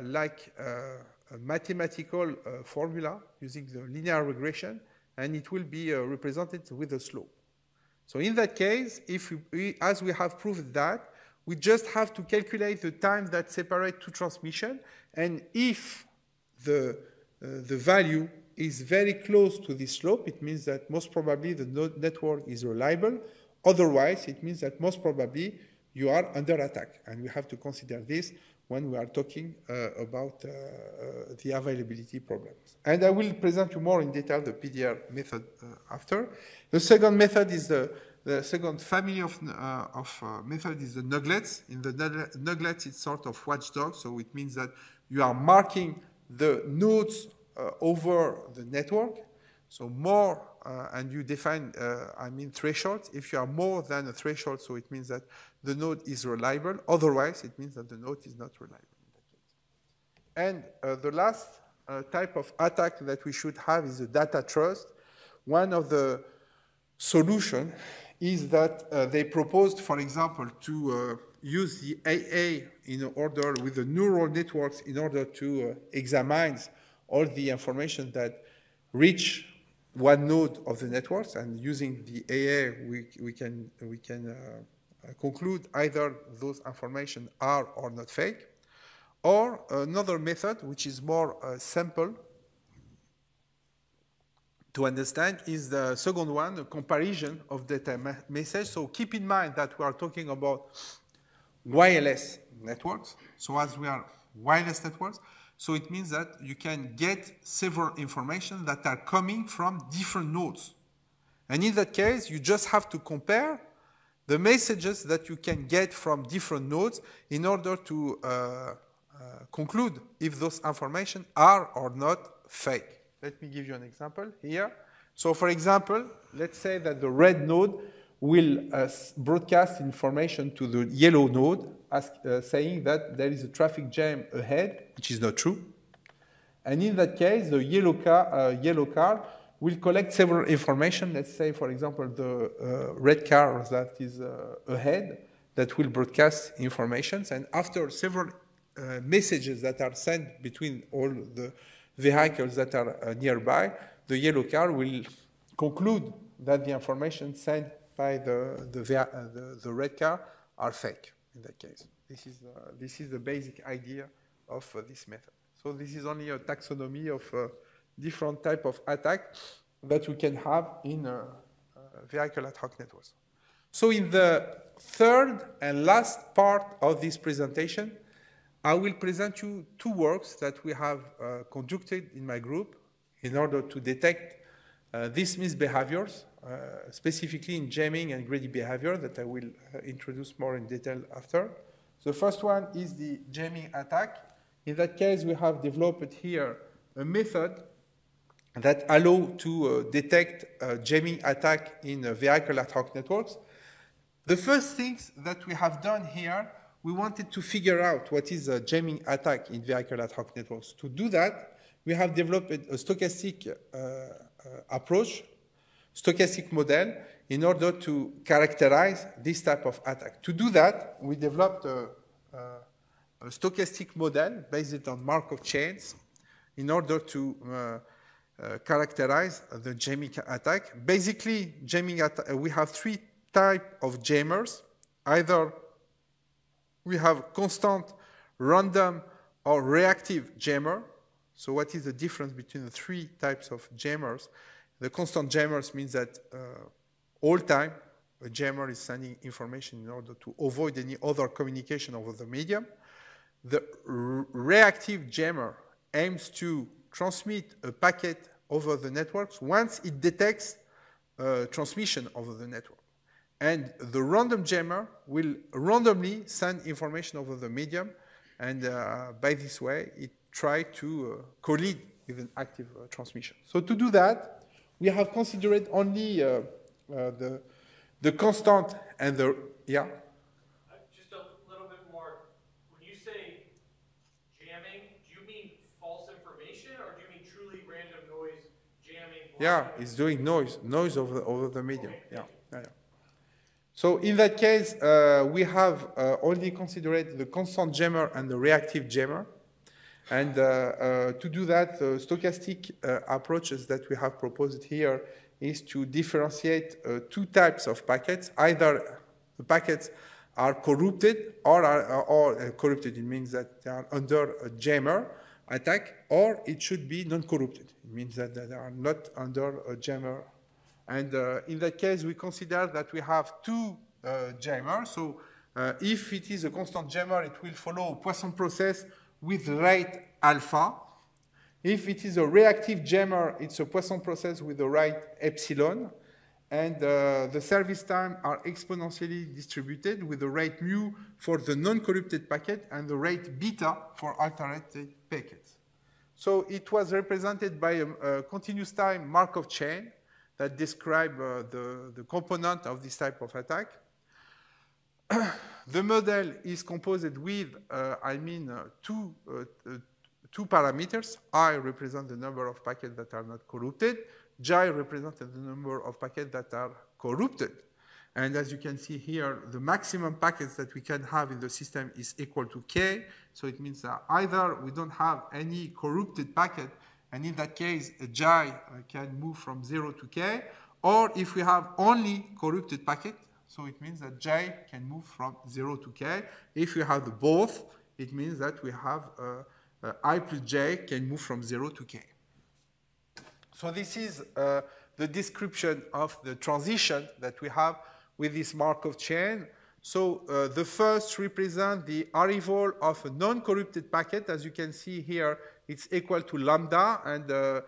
like a mathematical formula using the linear regression, and it will be represented with a slope. So in that case, as we have proved that, we just have to calculate the time that separates 2 transmissions, and if the value is very close to this slope, it means that most probably the network is reliable. Otherwise, it means that most probably you are under attack, and we have to consider this when we are talking about the availability problems. And I will present you more in detail the PDR method after. The second method is the second family of method is the nuglets. In the nuglets, it's sort of watchdog, so it means that you are marking the nodes over the network. So more, and you define, thresholds. If you are more than a threshold, so it means that the node is reliable. Otherwise, it means that the node is not reliable. And the last type of attack that we should have is the data trust. One of the solutions is that they proposed, for example, to use the AA in order with the neural networks in order to examine all the information that reach one node of the networks, and using the AA, we can conclude either those information are or not fake. Or another method, which is more simple to understand, is the second one, the comparison of data message. So keep in mind that we are talking about wireless networks. So as we are wireless networks, so it means that you can get several information that are coming from different nodes. And in that case, you just have to compare the messages that you can get from different nodes in order to conclude if those information are or not fake. Let me give you an example here. So for example, let's say that the red node will broadcast information to the yellow node saying that there is a traffic jam ahead, which is not true. And in that case, the yellow car will collect several information. Let's say, for example, the red car that is ahead that will broadcast information. And after several messages that are sent between all the vehicles that are nearby, the yellow car will conclude that the information sent by the red car are fake in that case. This is the basic idea of this method. So this is only a taxonomy of different type of attack that we can have in vehicle ad hoc networks. So in the third and last part of this presentation, I will present you two works that we have conducted in my group in order to detect these misbehaviors, specifically in jamming and greedy behavior that I will introduce more in detail after. The first one is the jamming attack. In that case, we have developed here a method that allows to detect jamming attack in vehicle ad hoc networks. The first things that we have done here, we wanted to figure out what is a jamming attack in vehicle ad hoc networks. To do that, we have developed a stochastic approach, stochastic model, in order to characterize this type of attack. To do that, we developed a stochastic model based on Markov chains in order to characterize the jamming attack. Basically, we have three types of jammers. Either we have constant, random, or reactive jammer. So what is the difference between the three types of jammers? The constant jammers means that all time a jammer is sending information in order to avoid any other communication over the medium. The reactive jammer aims to transmit a packet over the networks once it detects transmission over the network. And the random jammer will randomly send information over the medium, and by this way, it tries to collide with an active transmission. So to do that, we have considered only the constant and the, yeah? Just a little bit more. When you say jamming, do you mean false information, or do you mean truly random noise jamming? Yeah, it's doing noise over the medium. Okay. Yeah. So in that case, we have only considered the constant jammer and the reactive jammer. And to do that, the stochastic approaches that we have proposed here is to differentiate two types of packets. Either the packets are corrupted or corrupted. It means that they are under a jammer attack, or it should be non-corrupted. It means that they are not under a jammer. And in that case, we consider that we have two jammers. So if it is a constant jammer, it will follow a Poisson process with rate alpha. If it is a reactive jammer, it's a Poisson process with the rate epsilon. And the service time are exponentially distributed with the rate mu for the non-corrupted packet and the rate beta for alternated packets. So it was represented by a continuous time Markov chain that describe the component of this type of attack. The model is composed with, two parameters. I represent the number of packets that are not corrupted. J represents the number of packets that are corrupted. And as you can see here, the maximum packets that we can have in the system is equal to K. So it means that either we don't have any corrupted packet, and in that case, J can move from 0 to K, or if we have only corrupted packet, so it means that J can move from 0 to K. If we have the both, it means that we have I plus J can move from 0 to K. So this is the description of the transition that we have with this Markov chain. So the first represents the arrival of a non-corrupted packet. As you can see here, it's equal to lambda, and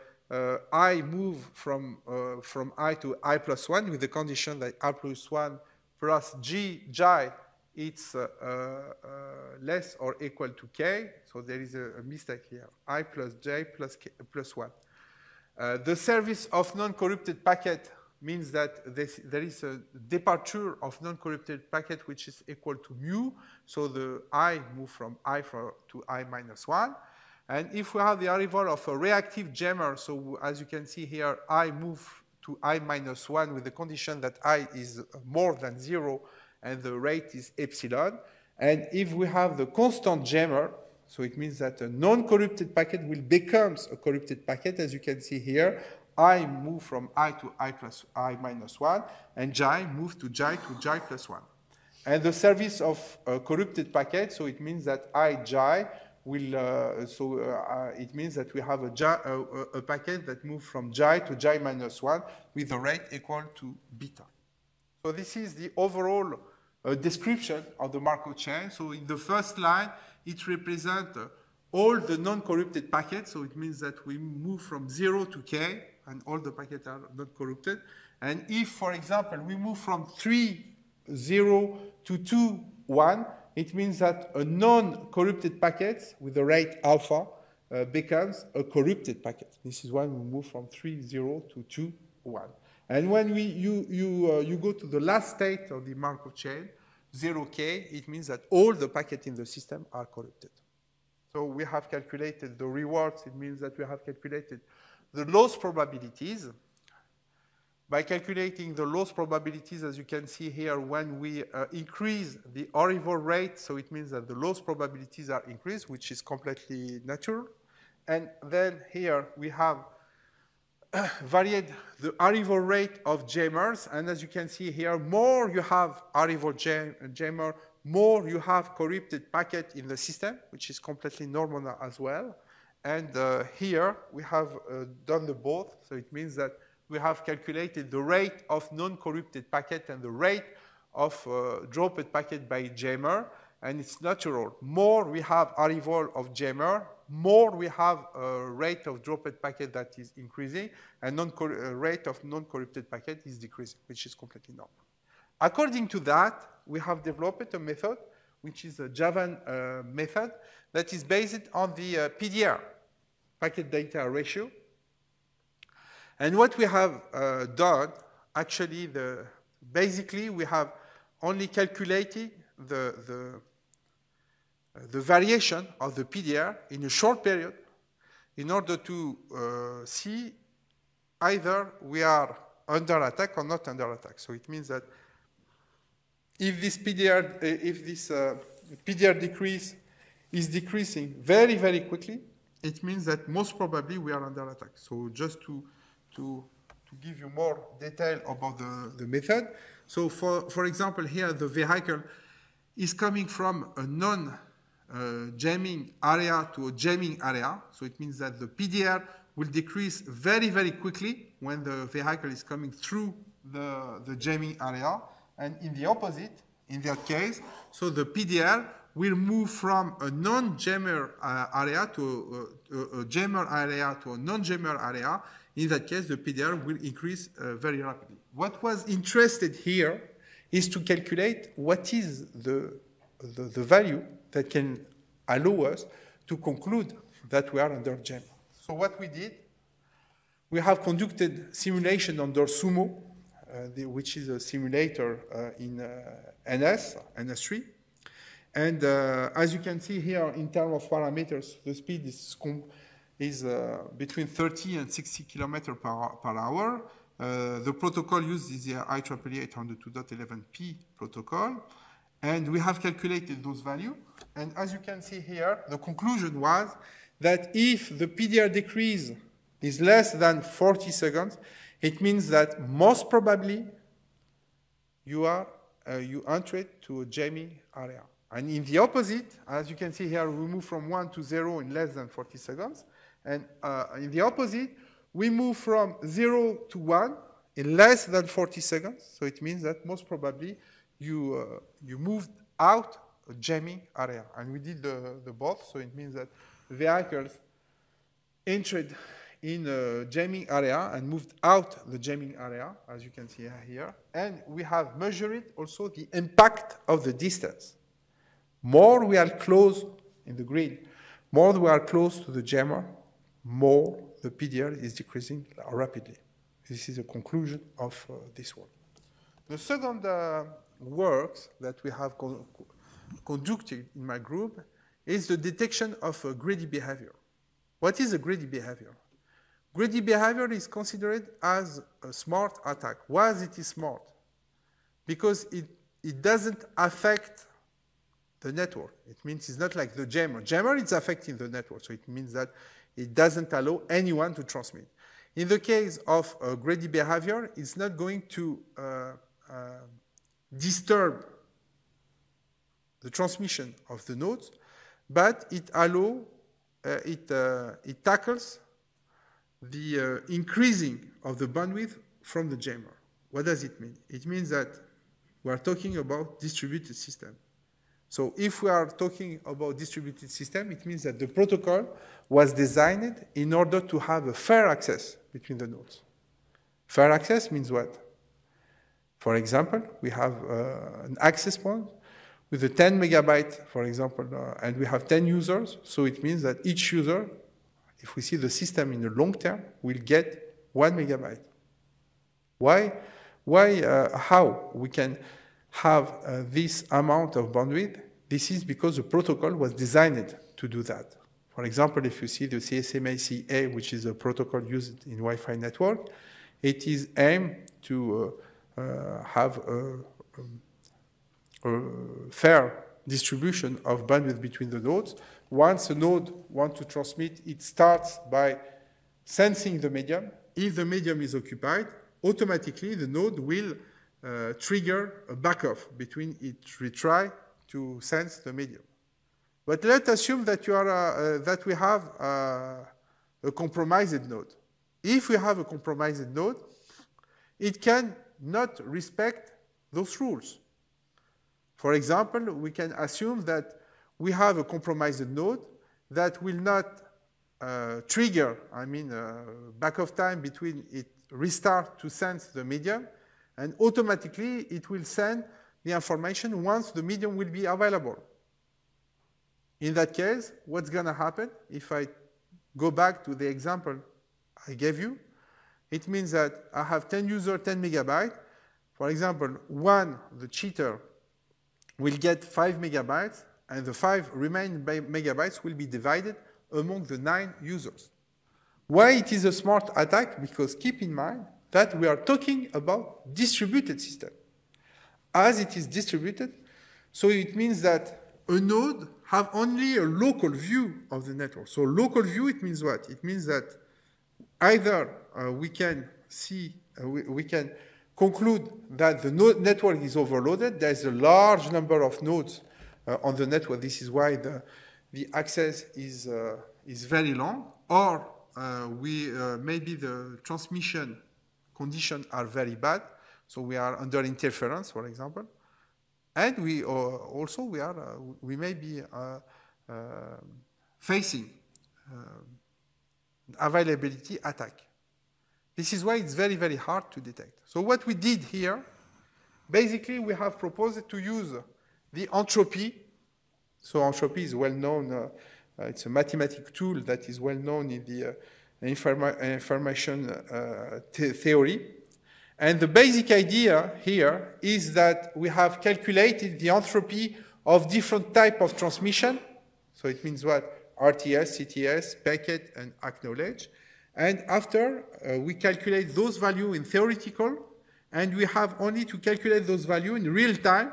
I move from I to I plus 1 with the condition that I plus 1 plus J, it's less or equal to K. So there is a mistake here. I plus J plus 1. The service of non-corrupted packet means that there is a departure of non-corrupted packet which is equal to mu. So the I move from I to I minus 1. And if we have the arrival of a reactive jammer, so as you can see here, I move to I minus 1 with the condition that I is more than 0 and the rate is epsilon. And if we have the constant jammer, so it means that a non-corrupted packet will become a corrupted packet, as you can see here. I move from I to I plus I minus 1, and J move to J plus 1. And the service of a corrupted packet, so it means that Ij will, it means that we have a packet that moves from J to J minus 1 with a rate equal to beta. So this is the overall description of the Markov chain. So in the first line, it represents all the non-corrupted packets. So it means that we move from 0 to k, and all the packets are not corrupted. And if, for example, we move from 3, 0 to 2, 1, it means that a non-corrupted packet with the rate alpha becomes a corrupted packet. This is why we move from 3, 0 to 2, 1. And when you go to the last state of the Markov chain, 0k, it means that all the packets in the system are corrupted. So we have calculated the rewards. It means that we have calculated the loss probabilities. By calculating the loss probabilities, as you can see here, when we increase the arrival rate, so it means that the loss probabilities are increased, which is completely natural. And then here we have varied the arrival rate of jammers. And as you can see here, more you have arrival jammer, more you have corrupted packet in the system, which is completely normal as well. And here we have done the both. So it means that we have calculated the rate of non-corrupted packet and the rate of dropped packet by jammer. And it's natural. More we have arrival of jammer, more we have a rate of dropped packet that is increasing, and rate of non-corrupted packet is decreasing, which is completely normal. According to that, we have developed a method, which is a Java method, that is based on the PDR, packet data ratio. And what we have done, actually, basically, we have only calculated the variation of the PDR in a short period in order to see either we are under attack or not under attack. So it means that if this PDR decrease is decreasing very, very quickly, it means that most probably we are under attack. So just to give you more detail about the method. So for example, here the vehicle is coming from a non-jamming area to a jamming area. So it means that the PDR will decrease very, very quickly when the vehicle is coming through the jamming area. And in the opposite, in that case, so the PDR will move from a non-jammer area to a jammer area to a non-jammer area. In that case, the PDR will increase very rapidly. What was interested here is to calculate what is the value that can allow us to conclude that we are under jam. So what we did, we have conducted simulation under Sumo, which is a simulator in NS3. And as you can see here, in terms of parameters, the speed is between 30 and 60 kilometers per hour. The protocol used is the IEEE 802.11p protocol. And we have calculated those values. And as you can see here, the conclusion was that if the PDR decrease is less than 40 seconds, it means that most probably you enter to a jamming area. And in the opposite, as you can see here, we move from 1 to 0 in less than 40 seconds. And in the opposite, we move from 0 to 1 in less than 40 seconds. So it means that most probably you moved out a jamming area. And we did the both. So it means that vehicles entered in a jamming area and moved out the jamming area, as you can see here. And we have measured also the impact of the distance. More we are close in the grid, more we are close to the jammer, more the PDL is decreasing rapidly. This is a conclusion of this work. The second work that we have conducted in my group is the detection of greedy behavior. What is a greedy behavior? Greedy behavior is considered as a smart attack. Why is it smart? Because it doesn't affect the network. It means it's not like the jammer. Jammer is affecting the network, so it means that it doesn't allow anyone to transmit. In the case of greedy behavior, it's not going to disturb the transmission of the nodes, but it tackles the increasing of the bandwidth from the jammer. What does it mean? It means that we are talking about distributed system. So if we are talking about distributed system, it means that the protocol was designed in order to have a fair access between the nodes. Fair access means what? For example, we have an access point with a 10 megabyte, for example, and we have 10 users. So it means that each user, if we see the system in the long term, will get 1 megabyte. Why? How we can have this amount of bandwidth? This is because the protocol was designed to do that. For example, if you see the CSMA-CA, which is a protocol used in Wi-Fi network, it is aimed to have a fair distribution of bandwidth between the nodes. Once a node wants to transmit, it starts by sensing the medium. If the medium is occupied, automatically the node will trigger a backoff between it retry to sense the medium. But let's assume that that we have a compromised node. If we have a compromised node, it can not respect those rules. For example, we can assume that we have a compromised node that will not trigger, backoff time between it restart to sense the medium, and automatically it will send the information once the medium will be available. In that case, what's going to happen? If I go back to the example I gave you, it means that I have 10 users, 10 megabytes. For example, the cheater, will get 5 megabytes, and the 5 remaining megabytes will be divided among the 9 users. Why it is a smart attack? Because keep in mind that we are talking about distributed system. As it is distributed, so it means that a node have only a local view of the network. So local view, it means what? It means that either we can conclude that the network is overloaded. There's a large number of nodes on the network. This is why the access is very long. Or maybe the transmission conditions are very bad. So we are under interference, for example. And we may be facing availability attack. This is why it's very, very hard to detect. So what we did here, basically we have proposed to use the entropy. So entropy is well known. It's a mathematical tool that is well known in the information theory. And the basic idea here is that we have calculated the entropy of different type of transmission. So it means what? RTS, CTS, packet, and acknowledge. And after, we calculate those values in theoretical, and we have only to calculate those values in real time.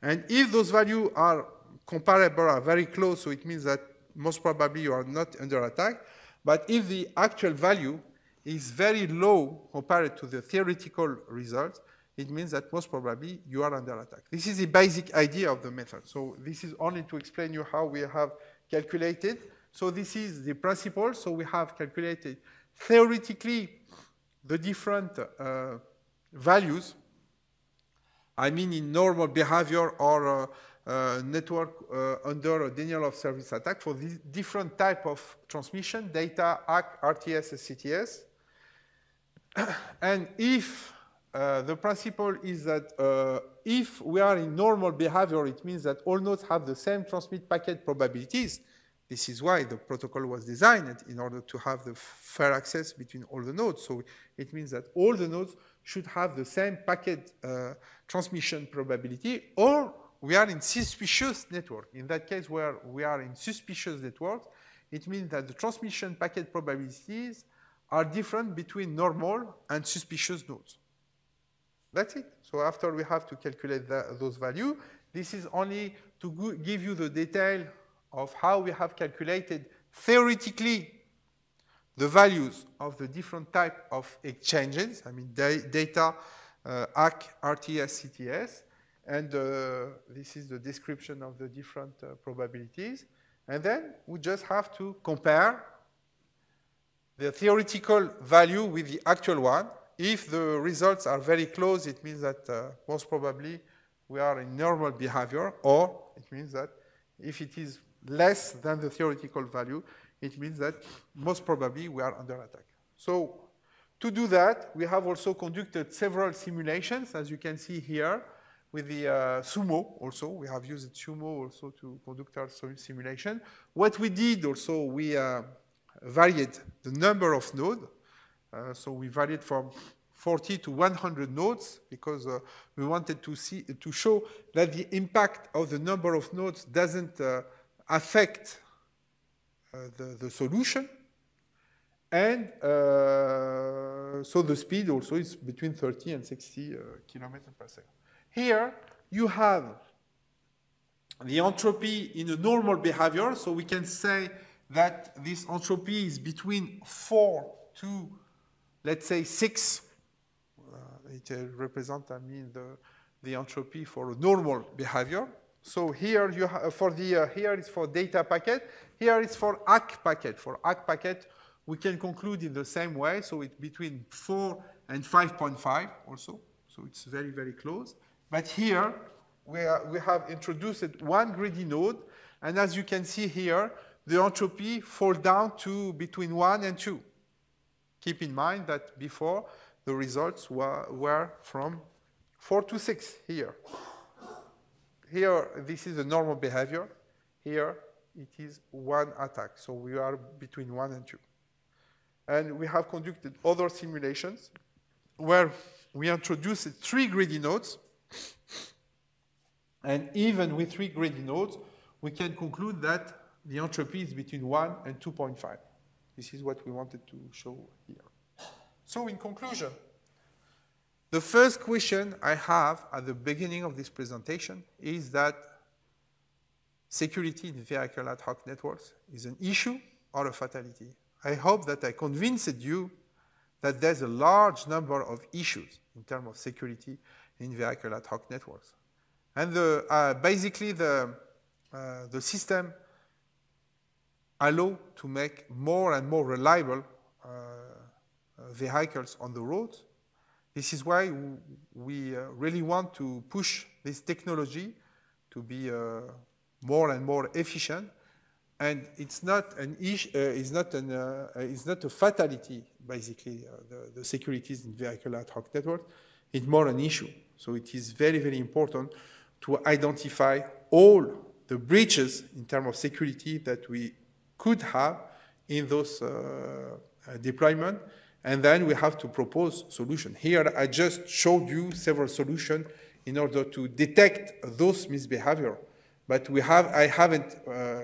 And if those values are comparable, are very close, so it means that most probably you are not under attack. But if the actual value is very low compared to the theoretical results, it means that most probably you are under attack. This is the basic idea of the method. So this is only to explain you how we have calculated. So this is the principle. So we have calculated theoretically the different values. I mean in normal behavior or network under a denial of service attack for these different type of transmission, data, ACK, RTS, and CTS. And if the principle is that if we are in normal behavior, it means that all nodes have the same transmit packet probabilities. This is why the protocol was designed, in order to have the fair access between all the nodes. So it means that all the nodes should have the same packet transmission probability, or we are in suspicious network. In that case, where we are in suspicious networks, it means that the transmission packet probabilities are different between normal and suspicious nodes. That's it. So after we have to calculate those values, this is only to give you the detail of how we have calculated theoretically the values of the different type of exchanges, I mean data, ACK, RTS, CTS, and this is the description of the different probabilities. And then we just have to compare the theoretical value with the actual one. If the results are very close, it means that most probably we are in normal behavior, or it means that if it is less than the theoretical value, it means that most probably we are under attack. So to do that, we have also conducted several simulations, as you can see here, with the Sumo also. We have used Sumo also to conduct our simulation. What we did also, we varied the number of nodes. So we varied from 40 to 100 nodes because we wanted to show that the impact of the number of nodes doesn't affect the solution. And so the speed also is between 30 and 60 kilometers per second. Here you have the entropy in a normal behavior. So we can say that this entropy is between 4 to, let's say, 6. It represents, I mean, the entropy for a normal behavior. So here you have here is for data packet. Here is for ACK packet. For ACK packet, we can conclude in the same way. So it's between 4 and 5.5 also. So it's very, very close. But here we have introduced one greedy node, and as you can see here, the entropy falls down to between 1 and 2. Keep in mind that before the results were from 4 to 6 here. Here, this is a normal behavior. Here, it is one attack. So we are between 1 and 2. And we have conducted other simulations where we introduced 3 greedy nodes. And even with 3 greedy nodes, we can conclude that the entropy is between 1 and 2.5. This is what we wanted to show here. So in conclusion, the first question I have at the beginning of this presentation is that security in vehicular ad hoc networks is an issue or a fatality. I hope that I convinced you that there's a large number of issues in terms of security in vehicular ad hoc networks. And basically the system allows to make more and more reliable vehicles on the roads. This is why we really want to push this technology to be more and more efficient. And it's not an issue. It's not a fatality. Basically, the securities in vehicular ad hoc network. It's more an issue. So it is very, very important to identify all the breaches in terms of security that we could have in those deployments. And then we have to propose solutions. Here, I just showed you several solutions in order to detect those misbehavior. But I haven't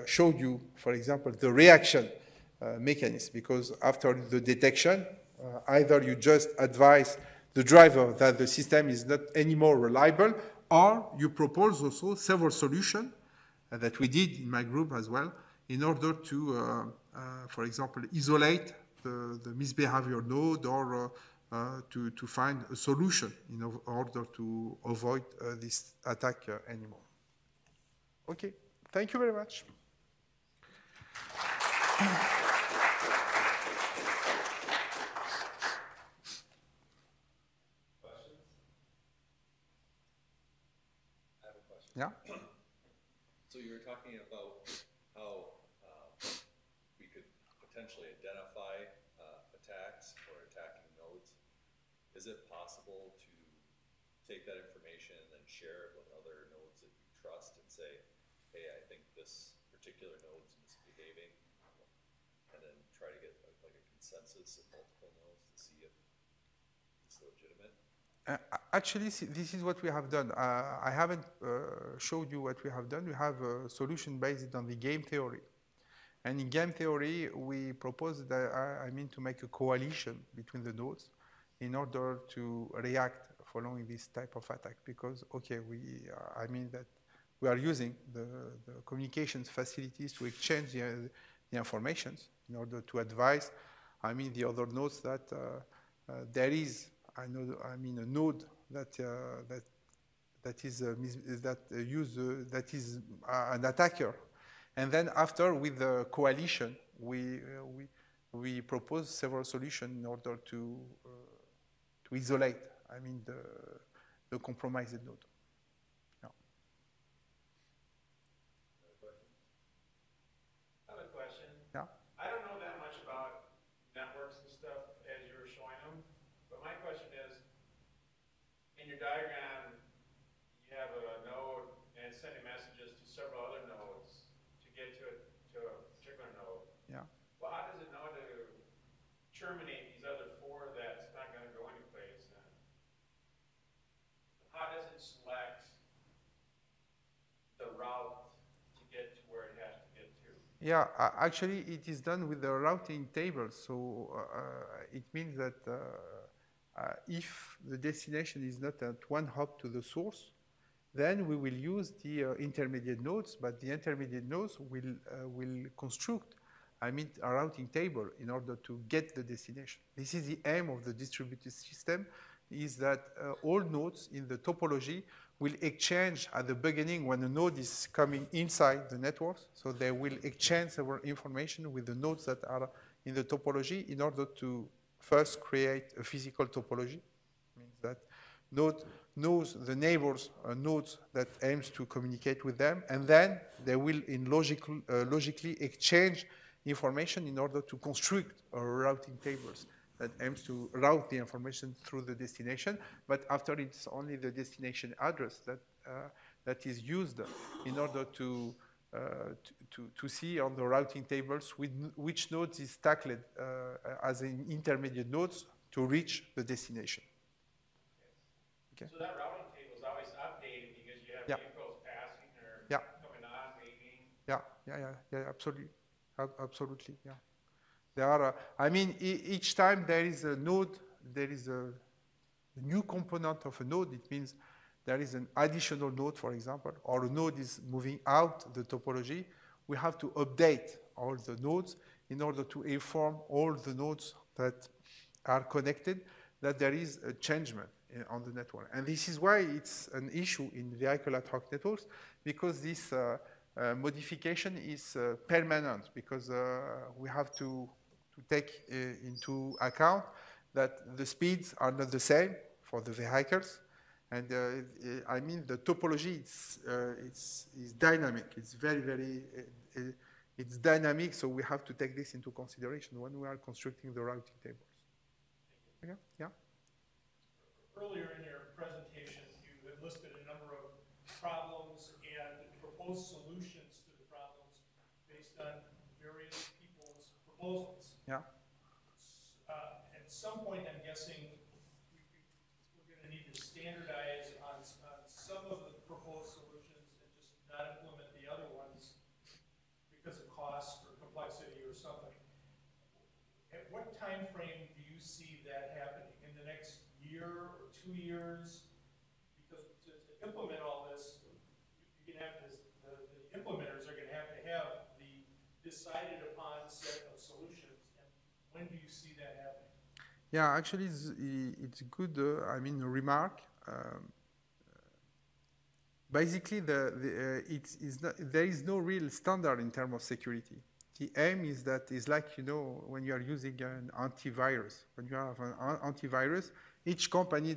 showed you, for example, the reaction mechanism, because after the detection, either you just advise the driver that the system is not anymore reliable, or you propose also several solutions that we did in my group as well, in order to, for example, isolate the misbehavior node, or to find a solution in order to avoid this attack anymore. Okay, thank you very much. Questions? I have a question. Yeah. So you were talking about how we could potentially identify attacks or attacking nodes. Is it possible to take that information and then share it with other nodes that you trust and say, hey, I think this particular node's misbehaving behaving, and then try to get like a consensus of multiple nodes to see if it's legitimate? Actually, this is what we have done. I haven't showed you what we have done. We have a solution based on the game theory. And in game theory, we propose that, to make a coalition between the nodes in order to react following this type of attack. Because, okay, that we are using the communications facilities to exchange the informations in order to advise, the other nodes that there is, a node that is an attacker. And then after, with the coalition, we propose several solutions in order to isolate, the compromised node. Yeah. I have a question. Yeah. I don't know that much about networks and stuff as you were showing them, but my question is, in your diagram, you have a node and it's sending messages to several other nodes to get to a particular node. Yeah. Well, how does it know to terminate these other four that's not going to go anyplace then? How does it select the route to get to where it has to get to? Yeah, actually, it is done with the routing table. So it means that if the destination is not at one hop to the source, then we will use the intermediate nodes, but the intermediate nodes will construct, a routing table in order to get the destination. This is the aim of the distributed system, is that all nodes in the topology will exchange at the beginning when a node is coming inside the network. So they will exchange our information with the nodes that are in the topology in order to first create a physical topology. It means that node knows the neighbors nodes that aims to communicate with them, and then they will logically exchange information in order to construct routing tables that aims to route the information through the destination. But after, it's only the destination address that is used in order to see on the routing tables which nodes is tackled as an intermediate nodes to reach the destination. Okay. So that routing table is always updated because you have vehicles passing or coming on, leaving. Yeah, absolutely. Absolutely, yeah. There are, each time there is a node, there is a new component of a node. It means there is an additional node, for example, or a node is moving out the topology. We have to update all the nodes in order to inform all the nodes that are connected that there is a changement on the network. And this is why it's an issue in vehicular ad hoc networks, because this modification is permanent, because we have to take into account that the speeds are not the same for the vehicles. And the topology is dynamic. It's very, it's dynamic, so we have to take this into consideration when we are constructing the routing tables. Okay? Yeah? Earlier in your presentation, you had listed a number of problems and proposed solutions to the problems based on various people's proposals. Yeah. At some point, I'm guessing we're going to need to standardize on some of the proposed solutions and just not implement the other ones because of cost or complexity or something. At what time frame do you see that happening? In the next year or 2 years? Because to implement all this, you can have this, the implementers are going to have the decided upon set of solutions. And when do you see that happening? Yeah, actually, it's a good, remark. Basically, there is no real standard in terms of security. The aim is that it's like, when you are using an antivirus. When you have an antivirus, each company,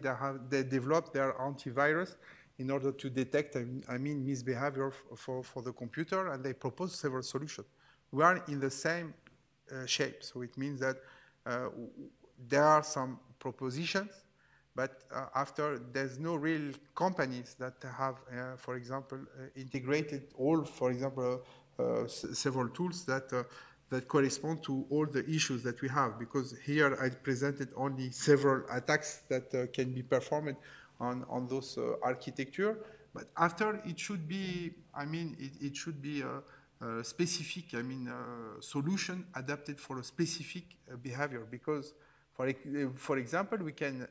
they develop their antivirus in order to detect, misbehavior for the computer, and they propose several solutions. We are in the same shape, so it means that there are some propositions, but after, there's no real companies that have, for example, integrated all, for example, several tools that that correspond to all the issues that we have, because here I presented only several attacks that can be performed on those architecture. But after, it should be, I mean, it should be a specific, I mean, solution adapted for a specific behavior. Because, for example, we can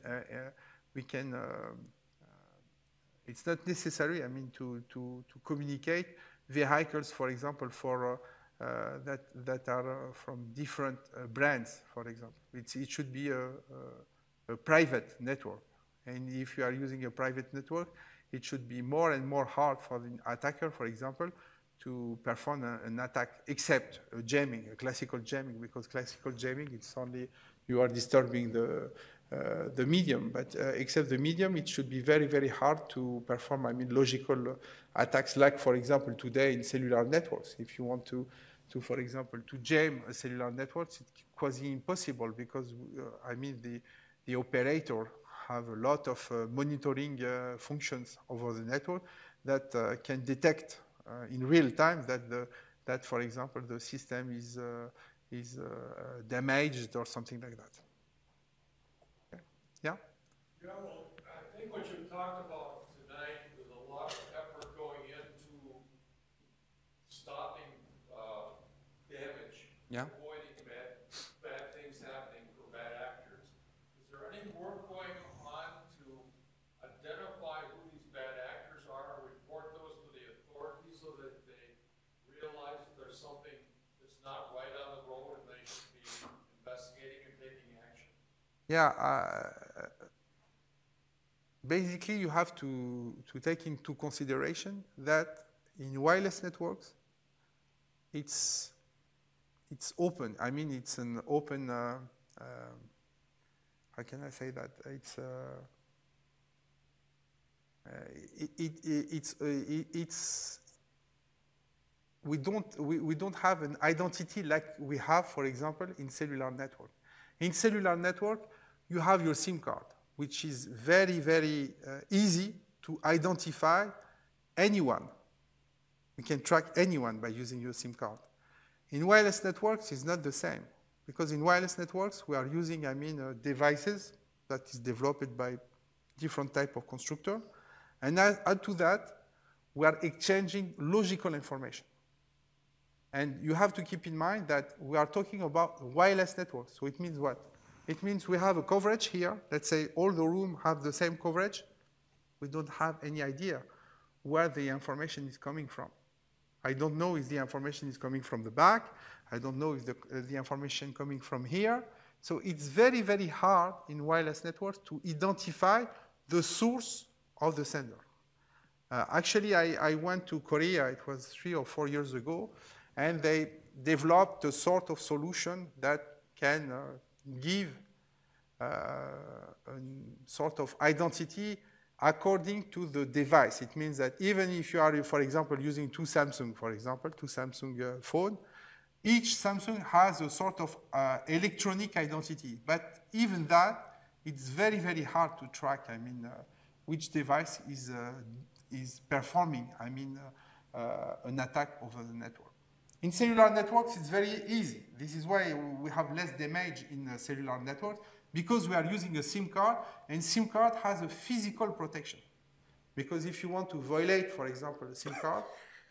it's not necessary, I mean, to communicate vehicles, for example, for that are from different brands, for example. It should be a private network. And if you are using a private network, it should be more and more hard for the attacker, for example, to perform an attack, except jamming, a classical jamming, because classical jamming, it's only you are disturbing the medium. But except the medium, it should be very, very hard to perform, I mean, logical attacks, like, for example, today in cellular networks. If you want to for example, to jam a cellular network, it's quasi impossible, because, I mean, the operator have a lot of monitoring functions over the network that can detect in real time that, for example, the system is damaged or something like that. Okay. Yeah? Yeah, well, I think what you talked about tonight is a lot of effort going into stopping damage, yeah, avoiding bad things happening for bad actors. Is there any work going on to identify who these bad actors are, report those to the authorities so that they realize that there's something that's not right on the road and they should be investigating and taking action? Yeah. Basically, you have to take into consideration that in wireless networks, it's open. I mean, it's an open, how can I say that? We don't have an identity like we have, for example, in cellular network. In cellular network, you have your SIM card, which is very, very easy to identify anyone. You can track anyone by using your SIM card. In wireless networks, it's not the same, because in wireless networks, we are using, I mean, devices that is developed by different type of constructor. And add to that, we are exchanging logical information. And you have to keep in mind that we are talking about wireless networks. So it means what? It means we have a coverage here. Let's say all the room have the same coverage. We don't have any idea where the information is coming from. I don't know if the information is coming from the back. I don't know if the information coming from here. So it's very, very hard in wireless networks to identify the source of the sender. Actually, I went to Korea, it was 3 or 4 years ago, and they developed a sort of solution that can give a sort of identity according to the device. It means that even if you are, for example, using two Samsung phone, each Samsung has a sort of electronic identity. But even that, it's very, very hard to track, I mean, which device is performing, I mean, an attack over the network. In cellular networks, it's very easy. This is why we have less damage in cellular networks, because we are using a SIM card, and SIM card has a physical protection. Because if you want to violate, for example, a SIM card,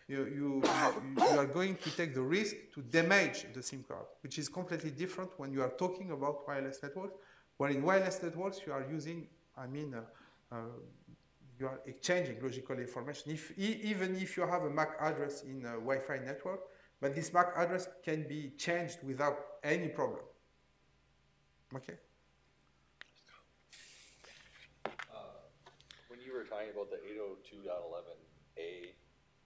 you are going to take the risk to damage the SIM card, which is completely different when you are talking about wireless networks, where in wireless networks you are using, I mean, you are exchanging logical information. Even if you have a MAC address in a Wi-Fi network, but this MAC address can be changed without any problem. Okay? When you were talking about the 802.11a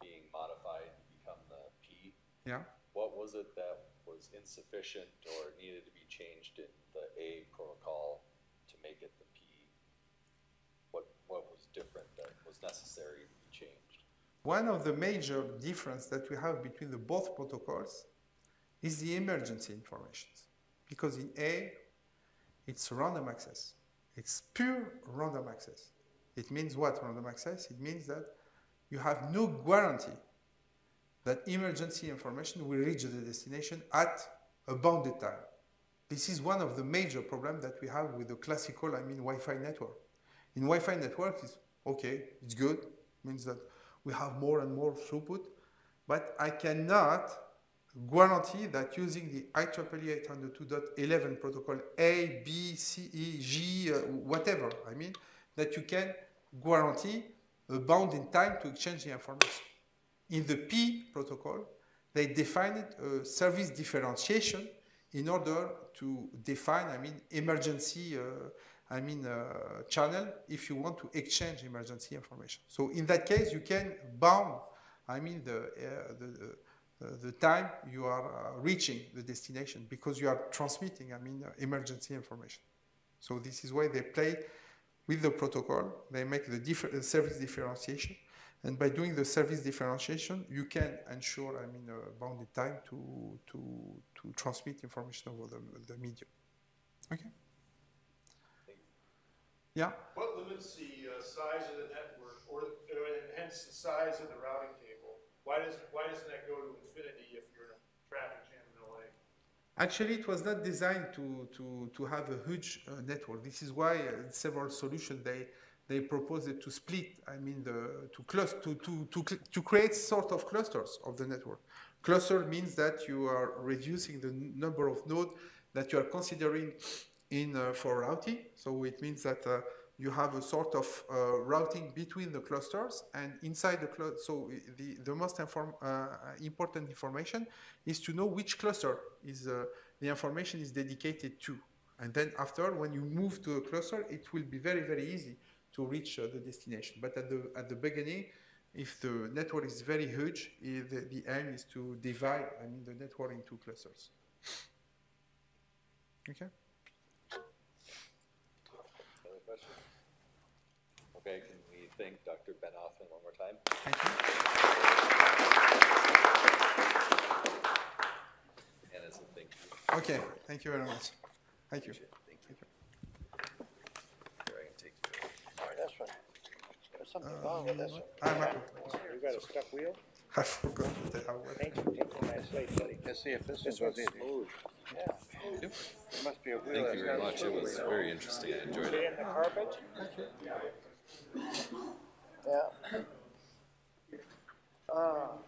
being modified to become the P, yeah, what was it that was insufficient or needed to be changed in the A protocol to make it the P? What was different that was necessary to be changed? One of the major differences that we have between the both protocols is the emergency information. Because in A, it's random access. It's pure random access. It means what, random access? It means that you have no guarantee that emergency information will reach the destination at a bounded time. This is one of the major problems that we have with the classical, Wi-Fi network. In Wi-Fi network, it's okay, it's good, means that we have more and more throughput, but I cannot guarantee that using the IEEE 802.11 protocol A, B, C, E, G, whatever, that you can guarantee a bound in time to exchange the information. In the P protocol, they defined a service differentiation in order to define, emergency, channel if you want to exchange emergency information. So in that case, you can bound, the time you are reaching the destination because you are transmitting, emergency information. So this is why they play with the protocol. They make the service differentiation. And by doing the service differentiation, you can ensure, a bounded time to transmit information over the medium. Okay? Yeah? What limits the size of the network, or hence the size of the routing table? Why doesn't that go to infinity if you're in a traffic jam in LA? Actually, it was not designed to have a huge network. This is why several solutions they proposed it to split. To create sort of clusters of the network. Cluster means that you are reducing the number of nodes that you are considering for routing. So it means that you have a sort of routing between the clusters, and inside the cluster. So the most important information is to know which cluster is the information is dedicated to. And then after, when you move to a cluster, it will be very, very easy to reach the destination. But at the beginning, if the network is very huge, the aim is to divide the network into clusters. Okay? Another question? Okay, can we thank Dr. Ben-Othman one more time? Thank you. And as a thank you. Okay, thank you very much. Thank you. Thank you. Here, I can take you. All right, that's right. There's something wrong with this one. You got a stuck wheel? I forgot what the hell was. Thanks for taking my slate, buddy. Let's see if this This one's one's smooth. Yeah. There must be a wheel. Thank you very much. It was very interesting. I enjoyed See it. in the carpet? Yeah. No.